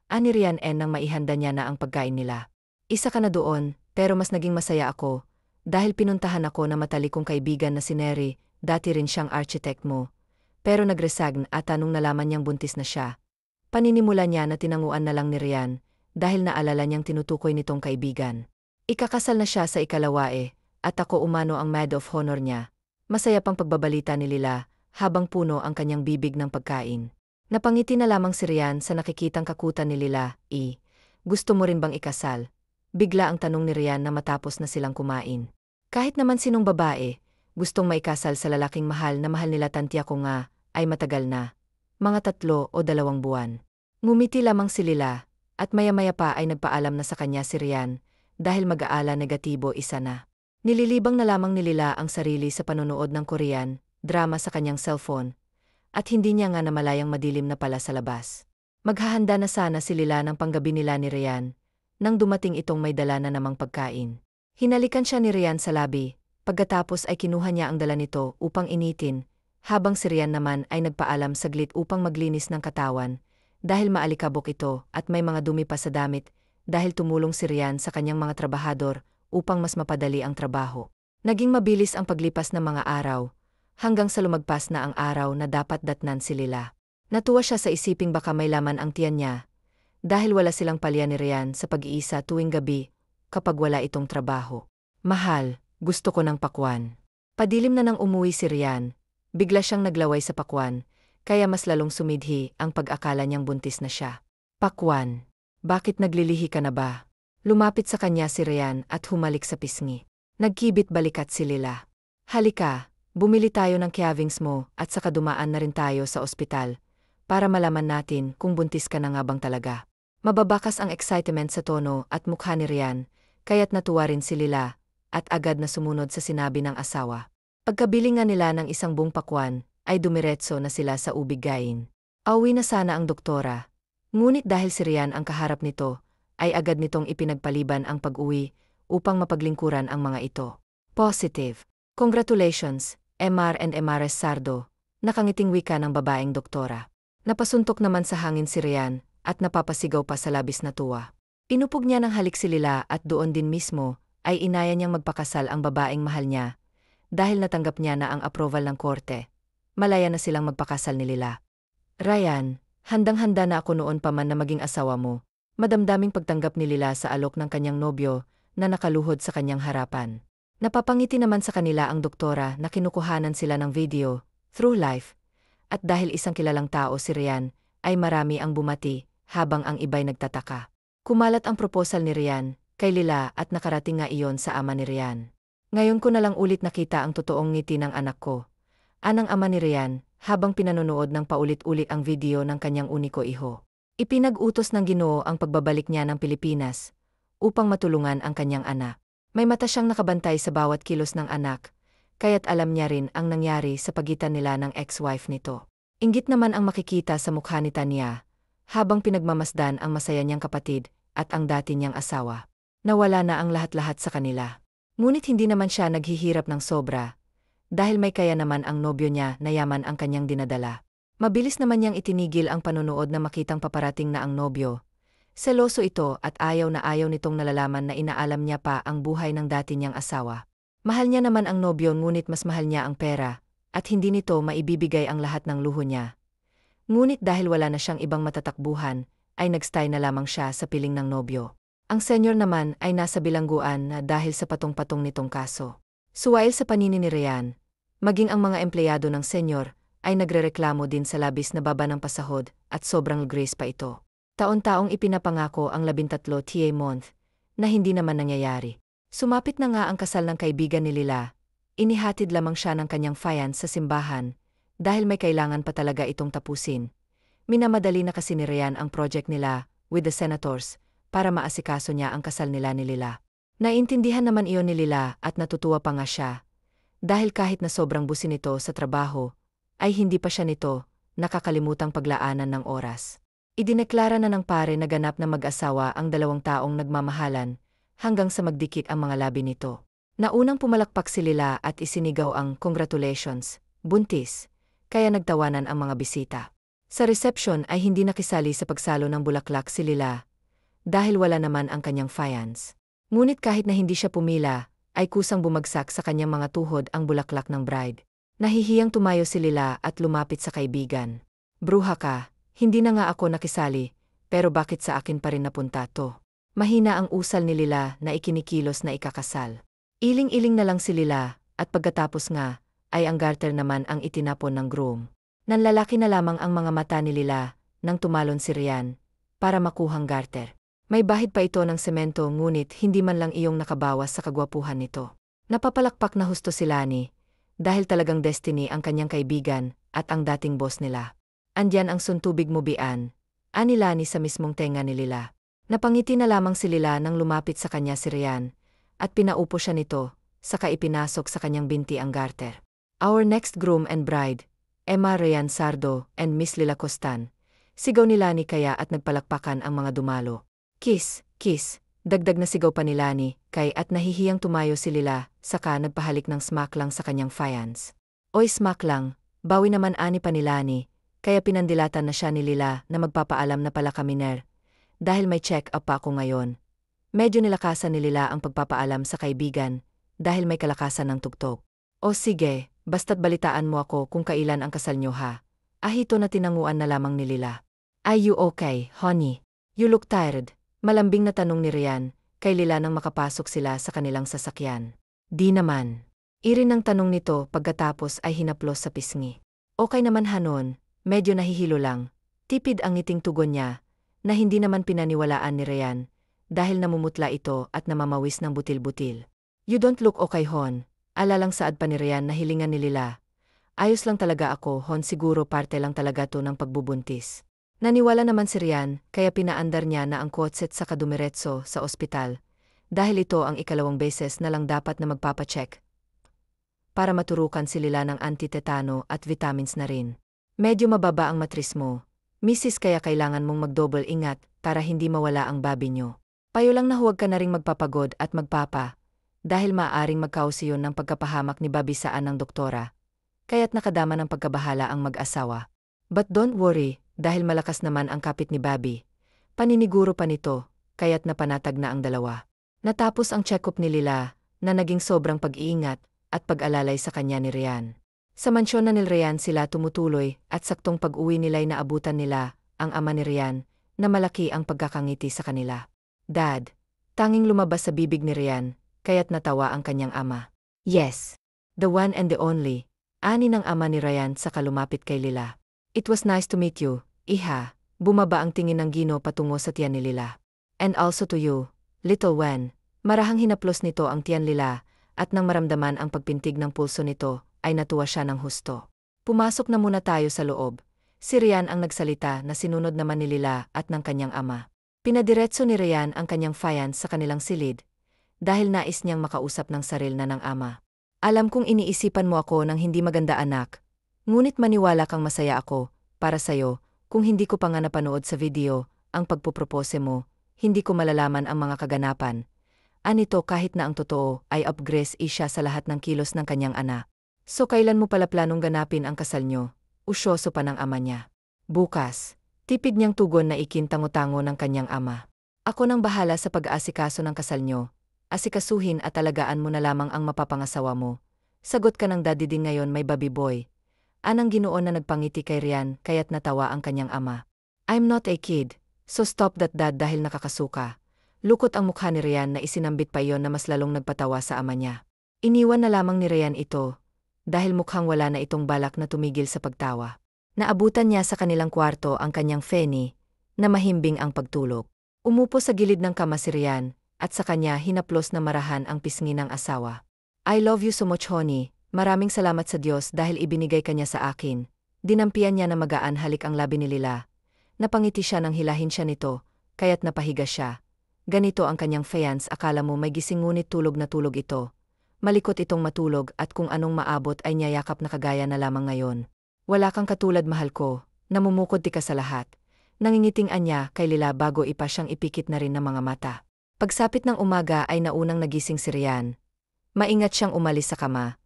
Ani Rian nang maihanda niya na ang pagkain nila. Isa ka na doon, pero mas naging masaya ako, dahil pinuntahan ako na matalik kong kaibigan na si Neri, dati rin siyang architect mo. Pero nagresign at tanong nalaman niyang buntis na siya. Paninimula niya na tinanguan na lang ni Rian, dahil naalala niyang tinutukoy nitong kaibigan. Ikakasal na siya sa ikalawa at ako umano ang maid of honor niya. Masaya pang pagbabalita ni Lila, habang puno ang kanyang bibig ng pagkain. Napangiti na lamang si Rian sa nakikitang kakutan ni Lila. Gusto mo rin bang ikasal? Bigla ang tanong ni Rian na matapos na silang kumain. Kahit naman sinong babae, gustong maikasal sa lalaking mahal na mahal nila tantya ko nga, ay matagal na. Mga 3 o 2 buwan. Ngumiti lamang si Lila, at maya-maya pa ay nagpaalam na sa kanya si Rian, dahil mag-aala negatibo isa na. Nililibang na lamang ni Lila ang sarili sa panonood ng Korean drama sa kanyang cellphone, at hindi niya nga namalayang madilim na pala sa labas. Maghahanda na sana si Lila ng panggabi nila ni Rian, nang dumating itong may dala na namang pagkain. Hinalikan siya ni Rian sa labi, pagkatapos ay kinuha niya ang dala nito upang initin, habang si Rian naman ay nagpaalam saglit upang maglinis ng katawan, dahil maalikabok ito at may mga dumi pa sa damit, dahil tumulong si Rian sa kanyang mga trabahador upang mas mapadali ang trabaho. Naging mabilis ang paglipas ng mga araw, hanggang sa lumagpas na ang araw na dapat datnan si Lila. Natuwa siya sa isiping baka may laman ang tiyan niya, dahil wala silang palya ni Rian sa pag-iisa tuwing gabi kapag wala itong trabaho. Mahal, gusto ko ng pakwan. Padilim na nang umuwi si Rian, bigla siyang naglaway sa pakwan, kaya mas lalong sumidhi ang pag-akala niyang buntis na siya. Pakwan, bakit naglilihi ka na ba? Lumapit sa kanya si Rian at humalik sa pisngi. Nagkibit balikat si Lila. Halika, bumili tayo ng cravings mo at saka dumaan na rin tayo sa ospital, para malaman natin kung buntis ka na nga bang talaga. Mababakas ang excitement sa tono at mukha ni Rian, kaya't natuwa rin si Lila, at agad na sumunod sa sinabi ng asawa. Pagkabili nga nila ng isang buong pakwan, ay dumiretso na sila sa ubig-gain. Auwi na sana ang doktora, ngunit dahil si Rian ang kaharap nito, ay agad nitong ipinagpaliban ang pag-uwi upang mapaglingkuran ang mga ito. Positive. Congratulations, MR and MRS Sardo, nakangiting wika ng babaeng doktora. Napasuntok naman sa hangin si Rian at napapasigaw pa sa labis na tuwa. Pinupog niya ng halik si Lila at doon din mismo ay inaya niyang magpakasal ang babaeng mahal niya dahil natanggap niya na ang approval ng korte. Malaya na silang magpakasal ni Lila. Ryan, handang-handa na ako noon pa man na maging asawa mo. Madamdaming pagtanggap ni Lila sa alok ng kanyang nobyo na nakaluhod sa kanyang harapan. Napapangiti naman sa kanila ang doktora na kinukuhanan sila ng video, through life. At dahil isang kilalang tao si Rian, ay marami ang bumati, habang ang iba'y nagtataka. Kumalat ang proposal ni Rian kay Lila at nakarating nga iyon sa ama ni Rian. Ngayon ko na lang ulit nakita ang totoong ngiti ng anak ko. Anang ama ni Rian, habang pinanonood ng paulit-ulit ang video ng kanyang uniko iho. Ipinag-utos ng Ginoo ang pagbabalik niya ng Pilipinas, upang matulungan ang kanyang anak. May mata siyang nakabantay sa bawat kilos ng anak, kaya't alam niya rin ang nangyari sa pagitan nila ng ex-wife nito. Inggit naman ang makikita sa mukha ni Tanya, habang pinagmamasdan ang masaya niyang kapatid at ang dati niyang asawa. Nawala na ang lahat-lahat sa kanila. Ngunit hindi naman siya naghihirap ng sobra, dahil may kaya naman ang nobyo niya na yaman ang kanyang dinadala. Mabilis naman niyang itinigil ang panonood na makitang paparating na ang nobyo. Seloso ito at ayaw nitong nalalaman na inaalam niya pa ang buhay ng dati niyang asawa. Mahal niya naman ang nobyo ngunit mas mahal niya ang pera, at hindi nito maibibigay ang lahat ng luho niya. Ngunit dahil wala na siyang ibang matatakbuhan, ay nagstay na lamang siya sa piling ng nobyo. Ang senyor naman ay nasa bilangguan na dahil sa patong-patong nitong kaso. Suwail sa panini ni Rian, maging ang mga empleyado ng senyor ay nagrereklamo din sa labis na baba ng pasahod at sobrang grace pa ito. Taon-taong ipinapangako ang 13 TA month, na hindi naman nangyayari. Sumapit na nga ang kasal ng kaibigan ni Lila, inihatid lamang siya ng kanyang fiance sa simbahan, dahil may kailangan pa talaga itong tapusin. Minamadali na kasi ni Rian ang project nila, with the senators, para maasikaso niya ang kasal nila ni Lila. Naintindihan naman iyon ni Lila at natutuwa pa nga siya, dahil kahit na sobrang busin ito sa trabaho, ay hindi pa siya nito nakakalimutang paglaanan ng oras. Idineklara na ng pare na ganap na mag-asawa ang dalawang taong nagmamahalan, hanggang sa magdikit ang mga labi nito. Naunang pumalakpak si Lila at isinigaw ang congratulations, buntis, kaya nagtawanan ang mga bisita. Sa reception ay hindi nakisali sa pagsalo ng bulaklak si Lila, dahil wala naman ang kanyang fiance. Ngunit kahit na hindi siya pumila, ay kusang bumagsak sa kanyang mga tuhod ang bulaklak ng bride. Nahihiyang tumayo si Lila at lumapit sa kaibigan. Bruha ka, hindi na nga ako nakisali, pero bakit sa akin pa rin napunta to? Mahina ang usal ni Lila na ikinikilos na ikakasal. Iling-iling na lang si Lila, at pagkatapos nga, ay ang garter naman ang itinapon ng groom. Nanlalaki na lamang ang mga mata ni Lila, nang tumalon si Rian, para makuhang garter. May bahid pa ito ng semento ngunit hindi man lang iyong nakabawas sa kagwapuhan nito. Napapalakpak na husto si Lani, dahil talagang destiny ang kanyang kaibigan, at ang dating boss nila. Andyan ang suntubig mo bian, ani Lani sa mismong tenga ni Lila. Napangiti na lamang si Lila nang lumapit sa kanya si Rian, at pinaupo siya nito, saka ipinasok sa kanyang binti ang garter. Our next groom and bride, Emma Rian Sardo and Miss Lila Costan. Sigaw ni Lani kaya at nagpalakpakan ang mga dumalo. Kiss, kiss, dagdag na sigaw pa ni Lani, kay at nahihiyang tumayo si Lila, saka nagpahalik ng smack lang sa kanyang fiance. Oy smack lang, Bawi naman ani pa ni Lani, kaya pinandilatan na siya ni Lila na magpapaalam na pala kami dahil may check-up pa ako ngayon. Medyo nilakasan ni Lila ang pagpapaalam sa kaibigan, dahil may kalakasan ng tugtog. O sige, basta't balitaan mo ako kung kailan ang kasal nyo ha. Ahito na tinanguan na lamang ni Lila. Are you okay, honey? You look tired. Malambing na tanong ni Ryan, kay Lila nang makapasok sila sa kanilang sasakyan. Di naman. Irin ang tanong nito pagkatapos ay hinaplos sa pisngi. Okay naman hanon, medyo nahihilo lang. Tipid ang ngiting tugon niya, na hindi naman pinaniwalaan ni Ryan, dahil namumutla ito at namamawis ng butil-butil. You don't look okay hon, alalang saad pa ni Ryan na hilingan ni Lila. Ayos lang talaga ako hon, siguro parte lang talaga to ng pagbubuntis. Naniwala naman si Ryan, kaya pinaandar niya na ang kotset sa kadumiretso sa ospital, dahil ito ang ikalawang beses na lang dapat na magpapacheck, para maturukan si Lila ng antitetano at vitamins na rin. Medyo mababa ang matris mo, misis, kaya kailangan mong mag-double ingat para hindi mawala ang baby nyo. Payo lang na huwag ka na ring magpapagod at magpapa, dahil maaaring magkausiyon ng pagkapahamak ni Bobby saan ng doktora, kaya't nakadama ng pagkabahala ang mag-asawa. But don't worry, dahil malakas naman ang kapit ni Bobby. Paniniguro pa nito, kaya't napanatag na ang dalawa. Natapos ang check-up ni Lila, na naging sobrang pag-iingat at pag-alalay sa kanya ni Ryan. Sa mansyon na ni Ryan sila tumutuloy at saktong pag-uwi nila'y naabutan nila ang ama ni Ryan, na malaki ang pagkakangiti sa kanila. Dad, tanging lumabas sa bibig ni Ryan, kaya't natawa ang kanyang ama. Yes, the one and the only, ani ng ama ni Ryan sa kalumapit kay Lila. It was nice to meet you, iha. Bumaba ang tingin ng Gino patungo sa tiyan ni Lila. And also to you, little Wen. Marahang hinaplos nito ang tiyan Lila, at nang maramdaman ang pagpintig ng pulso nito, ay natuwa siya ng husto. Pumasok na muna tayo sa loob. Si Ryan ang nagsalita na sinunod naman ni Lila at ng kanyang ama. Pinadiretso ni Ryan ang kanyang fiance sa kanilang silid, dahil nais niyang makausap ng saril na ng ama. Alam kong iniisipan mo ako ng hindi maganda anak, ngunit maniwala kang masaya ako, para sayo, kung hindi ko pa nga napanood sa video, ang pagpupropose mo, hindi ko malalaman ang mga kaganapan. Anito kahit na ang totoo ay upgrade siya sa lahat ng kilos ng kanyang anak. So kailan mo pala planong ganapin ang kasal nyo? Usyoso pa ng ama niya. Bukas. Tipid niyang tugon na ikintango-tango ng kanyang ama. Ako nang bahala sa pag-aasikaso ng kasal nyo. Asikasuhin at alagaan mo na lamang ang mapapangasawa mo. Sagot ka ng daddy din ngayon may baby boy. Anang Ginoon na nagpangiti kay Ryan kaya't natawa ang kanyang ama. I'm not a kid, so stop that dad dahil nakakasuka. Lukot ang mukha ni Ryan na isinambit pa iyon na mas lalong nagpatawa sa ama niya. Iniwan na lamang ni Ryan ito, dahil mukhang wala na itong balak na tumigil sa pagtawa. Naabutan niya sa kanilang kwarto ang kanyang Fanny, na mahimbing ang pagtulog. Umupo sa gilid ng kama si Ryan, at sa kanya hinaplos na marahan ang pisngi ng asawa. I love you so much honey, maraming salamat sa Diyos dahil ibinigay kanya sa akin. Dinampian niya na magaan halik ang labi ni Lila. Napangiti siya nang hilahin siya nito, kaya't napahiga siya. Ganito ang kanyang fiance, akala mo may gising ngunit tulog na tulog ito. Malikot itong matulog at kung anong maabot ay niyayakap na kagaya na lamang ngayon. Wala kang katulad mahal ko, namumukod di ka sa lahat. Nangingiting anya kay Lila bago ipa siyang ipikit na rin ng mga mata. Pagsapit ng umaga ay naunang nagising si Ryan. Maingat siyang umalis sa kama,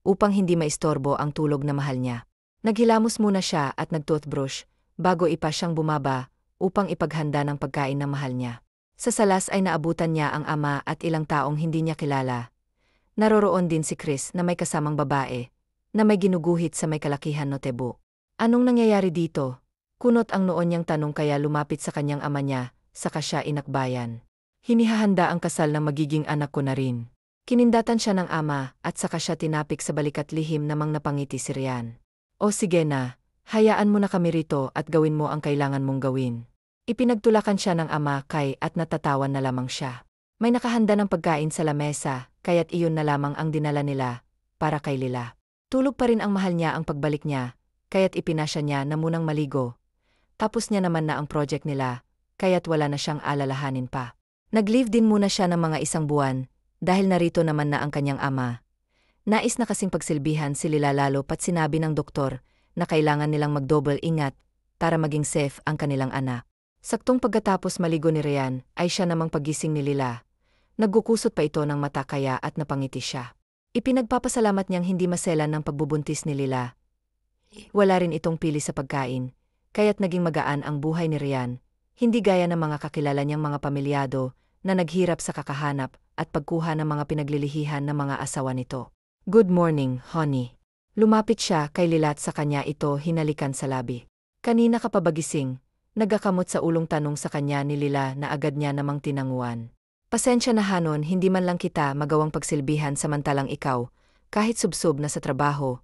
upang hindi maistorbo ang tulog na mahal niya. Naghilamos muna siya at nag-toothbrush, bago ipa siyang bumaba, upang ipaghanda ng pagkain ng mahal niya. Sa salas ay naabutan niya ang ama at ilang taong hindi niya kilala. Naroroon din si Chris na may kasamang babae, na may ginuguhit sa may kalakihan no tebo. Anong nangyayari dito? Kunot ang noon niyang tanong kaya lumapit sa kanyang ama niya, saka siya inakbayan. Hinihahanda ang kasal ng magiging anak ko na rin. Kinindatan siya ng ama at saka siya tinapik sa balikat lihim namang napangiti si Ryan. O sige na, hayaan mo na kami rito at gawin mo ang kailangan mong gawin. Ipinagtulakan siya ng ama kay at natatawan na lamang siya. May nakahanda ng pagkain sa lamesa, kaya't iyon na lamang ang dinala nila, para kay Lila. Tulog pa rin ang mahal niya ang pagbalik niya, kaya't ipinasya niya na munang maligo. Tapos niya naman na ang project nila, kaya't wala na siyang alalahanin pa. Nag-leave din muna siya ng mga isang buwan, dahil narito naman na ang kanyang ama. Nais na kasing pagsilbihan si Lila lalo pat sinabi ng doktor, na kailangan nilang mag-double ingat, para maging safe ang kanilang anak. Saktong pagkatapos maligo ni Ryan, ay siya namang pagising ni Lila. Naggukusot pa ito ng mata kaya at napangiti siya. Ipinagpapasalamat niyang hindi maselan ng pagbubuntis ni Lila. Wala rin itong pili sa pagkain, kaya't naging magaan ang buhay ni Ryan, hindi gaya ng mga kakilala niyang mga pamilyado na naghirap sa kakahanap at pagkuha ng mga pinaglilihihan ng mga asawa nito. "Good morning, honey." Lumapit siya kay Lila at sa kanya ito hinalikan sa labi. "Kanina ka pa ba gising?" Nagakamot sa ulong tanong sa kanya ni Lila na agad niya namang tinanguan. "Pasensya na Hanon, hindi man lang kita magawang pagsilbihan samantalang ikaw, kahit subsob na sa trabaho,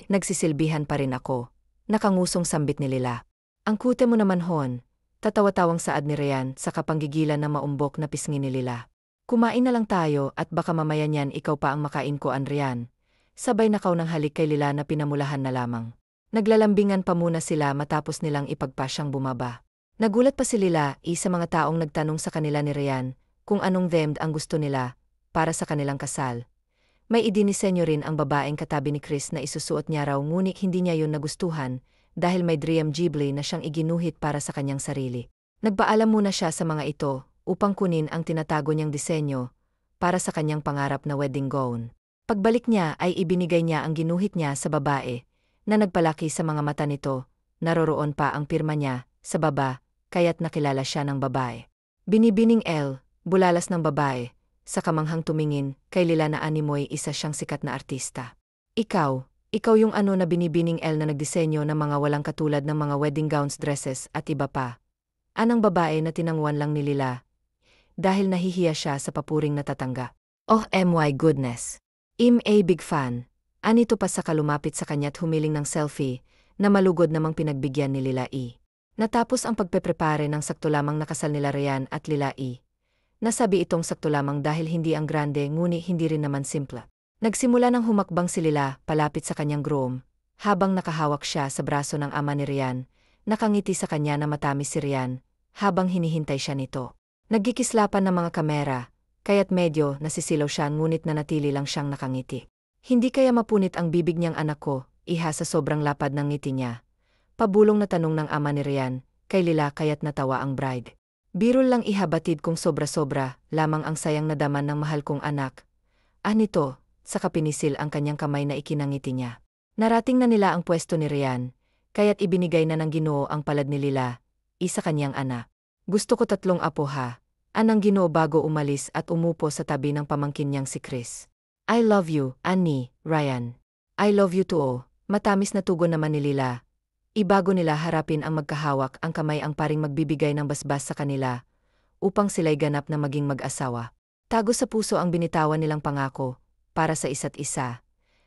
nagsisilbihan pa rin ako." Nakangusong sambit ni Lila. "Ang kute mo naman Hon." Tatawa-tawang saad ni Ryan sa kapanggigilan na maumbok na pisngi ni Lila. "Kumain na lang tayo at baka mamaya niyan ikaw pa ang makain ko Ryan." Sabay nakaw ng halik kay Lila na pinamulahan na lamang. Naglalambingan pa muna sila matapos nilang ipagpasyang bumaba. Nagulat pa si Lila, isa mga taong nagtanong sa kanila ni Ryan kung anong themed ang gusto nila para sa kanilang kasal. May idinisenyo rin ang babaeng katabi ni Chris na isusuot niya raw ngunit hindi niya yun nagustuhan dahil may Dream Ghibli na siyang iginuhit para sa kanyang sarili. Nagpaalam muna siya sa mga ito upang kunin ang tinatago niyang disenyo para sa kanyang pangarap na wedding gown. Pagbalik niya ay ibinigay niya ang ginuhit niya sa babae na nagpalaki sa mga mata nito, naroroon pa ang pirma niya sa baba, kaya't nakilala siya ng babae. Binibining L, bulalas ng babae, sa kamanghang tumingin, kay Lila na animoy isa siyang sikat na artista. Ikaw yung ano na binibining L na nagdisenyo ng mga walang katulad ng mga wedding gowns, dresses at iba pa." Anang babae na tinanguan lang ni Lila dahil nahihiya siya sa papuring natatangga. "Oh my goodness. I'm a big fan." Anito pa sa kalumapit sa kanya't humiling ng selfie na malugod namang pinagbigyan ni Lila E. Natapos ang pagpeprepare ng sakto lamang nakasal nila Ryan at Lila E. Nasabi itong sakto lamang dahil hindi ang grande ngunit hindi rin naman simple. Nagsimula ng humakbang si Lila palapit sa kanyang groom, habang nakahawak siya sa braso ng ama ni Ryan, nakangiti sa kanya na matamis si Ryan, habang hinihintay siya nito. Nagkikislapan ng mga kamera, kaya't medyo nasisilaw siya ngunit nanatili lang siyang nakangiti. "Hindi kaya mapunit ang bibig niyang anak ko," iha sa sobrang lapad ng ngiti niya. Pabulong na tanong ng ama ni Ryan, kay Lila kaya't natawa ang bride. "Biro lang ihabatid kung sobra-sobra, lamang ang sayang nadaman ng mahal kong anak." Nito, sa kapinisil ang kanyang kamay na ikinangiti niya. Narating na nila ang pwesto ni Ryan, kaya't ibinigay na ng Ginoo ang palad ni Lila, isa kanyang anak. "Gusto ko 3 apo ha," anang Ginoo bago umalis at umupo sa tabi ng pamangkin niyang si Chris. "I love you, Annie, Ryan." "I love you too." Matamis na tugon naman ni Lila. Ibago nila harapin ang magkahawak ang kamay ang paring magbibigay ng basbas sa kanila, upang sila'y ganap na maging mag-asawa. Tago sa puso ang binitawan nilang pangako, para sa isa't isa.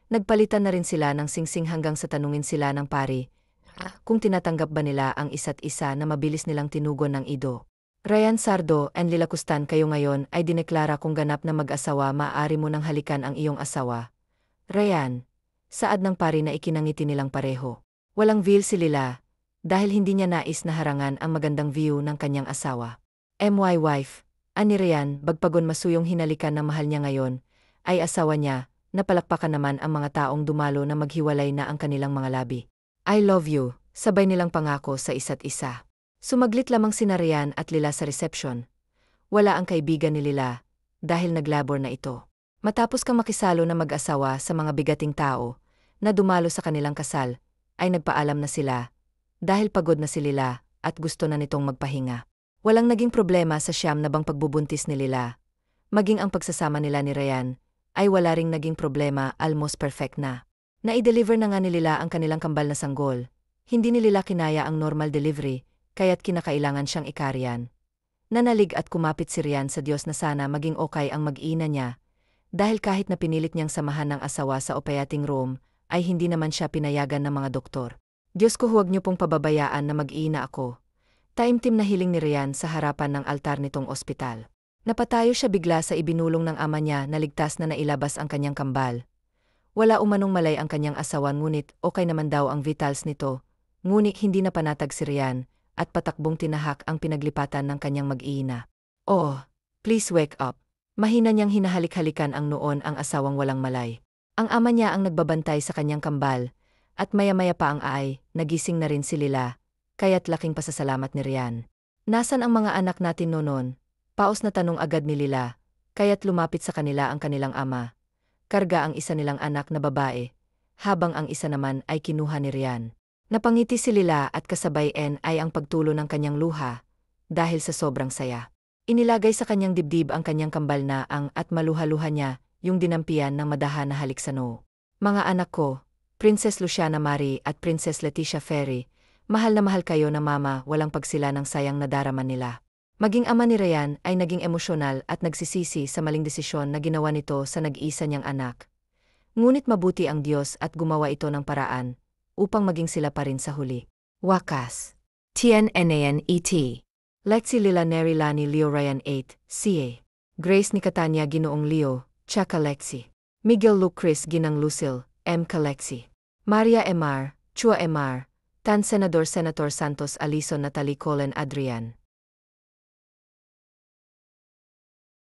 Nagpalitan na rin sila ng singsing hanggang sa tanungin sila ng pari, kung tinatanggap ba nila ang isa't isa na mabilis nilang tinugon ng ido. "Ryan Sardo and Lila Kustan, kayo ngayon ay dineklara kung ganap na mag-asawa, maaari mo nang halikan ang iyong asawa." "Ryan," saad ng pari na ikinangiti nilang pareho. Walang veil si Lila, dahil hindi niya nais na harangan ang magandang view ng kanyang asawa. "My wife," ani Ryan, bagpagon masuyong hinalikan ng mahal niya ngayon, ay asawa niya, napalakpakan naman ang mga taong dumalo na maghiwalay na ang kanilang mga labi. "I love you," sabay nilang pangako sa isa't isa. Sumaglit lamang sina Ryan at Lila sa reception. Wala ang kaibigan ni Lila, dahil naglabor na ito. Matapos kang makisalo na mag-asawa sa mga bigating tao, na dumalo sa kanilang kasal, ay nagpaalam na sila, dahil pagod na si Lila, at gusto na nitong magpahinga. Walang naging problema sa siyam na bang pagbubuntis ni Lila. Maging ang pagsasama nila ni Ryan, ay wala ring naging problema, almost perfect na. Na-deliver na nga ni Lila ang kanilang kambal na sanggol. Hindi ni Lila kinaya ang normal delivery, kaya't kinakailangan siyang ikaryan. Nanalig at kumapit si Ryan sa Diyos na sana maging okay ang mag-ina niya, dahil kahit na pinilit niyang samahan ng asawa sa operating room, ay hindi naman siya pinayagan ng mga doktor. "Diyos ko, huwag niyo pong pababayaan na mag-ina ako." Taimtim na hiling ni Ryan sa harapan ng altar nitong ospital. Napatayo siya bigla sa ibinulong ng ama niya na ligtas na nailabas ang kanyang kambal. Wala umanong malay ang kanyang asawa ngunit okay naman daw ang vitals nito, ngunit hindi na panatag si Ryan, at patakbong tinahak ang pinaglipatan ng kanyang mag-iina. "Oh, please wake up." Mahina niyang hinahalik-halikan ang noon ang asawang walang malay. Ang ama niya ang nagbabantay sa kanyang kambal, at maya-maya pa ang nagising na rin si Lila, kaya't laking pasasalamat ni Ryan. "Nasaan ang mga anak natin noon?" Paos na tanong agad ni Lila, kaya't lumapit sa kanila ang kanilang ama. Karga ang isa nilang anak na babae, habang ang isa naman ay kinuha ni Rian. Napangiti si Lila at kasabay ay ang pagtulo ng kanyang luha, dahil sa sobrang saya. Inilagay sa kanyang dibdib ang kanyang kambal na at maluha-luha niya, yung dinampian ng madahan na halik sa noo. Mga anak ko, Princess Luciana Mari at Princess Leticia Ferry, mahal na mahal kayo na mama, walang pagsila ng sayang na darama nila. Maging ama ni Rian ay naging emosyonal at nagsisisi sa maling desisyon na ginawa nito sa nag-iisa niyang anak. Ngunit mabuti ang Diyos at gumawa ito ng paraan, upang maging sila pa rin sa huli. Wakas. TNNANET. Lexi Lila Neri Lani Leo Ryan 8, CA. Grace ni Catania Ginoong Leo, Chaka Lexi. Miguel Luke Chris Ginang Lucille, M. Kalexi. Maria Emar, Chua Emar, Tan Senator Santos Alison Natalie Colin Adrian.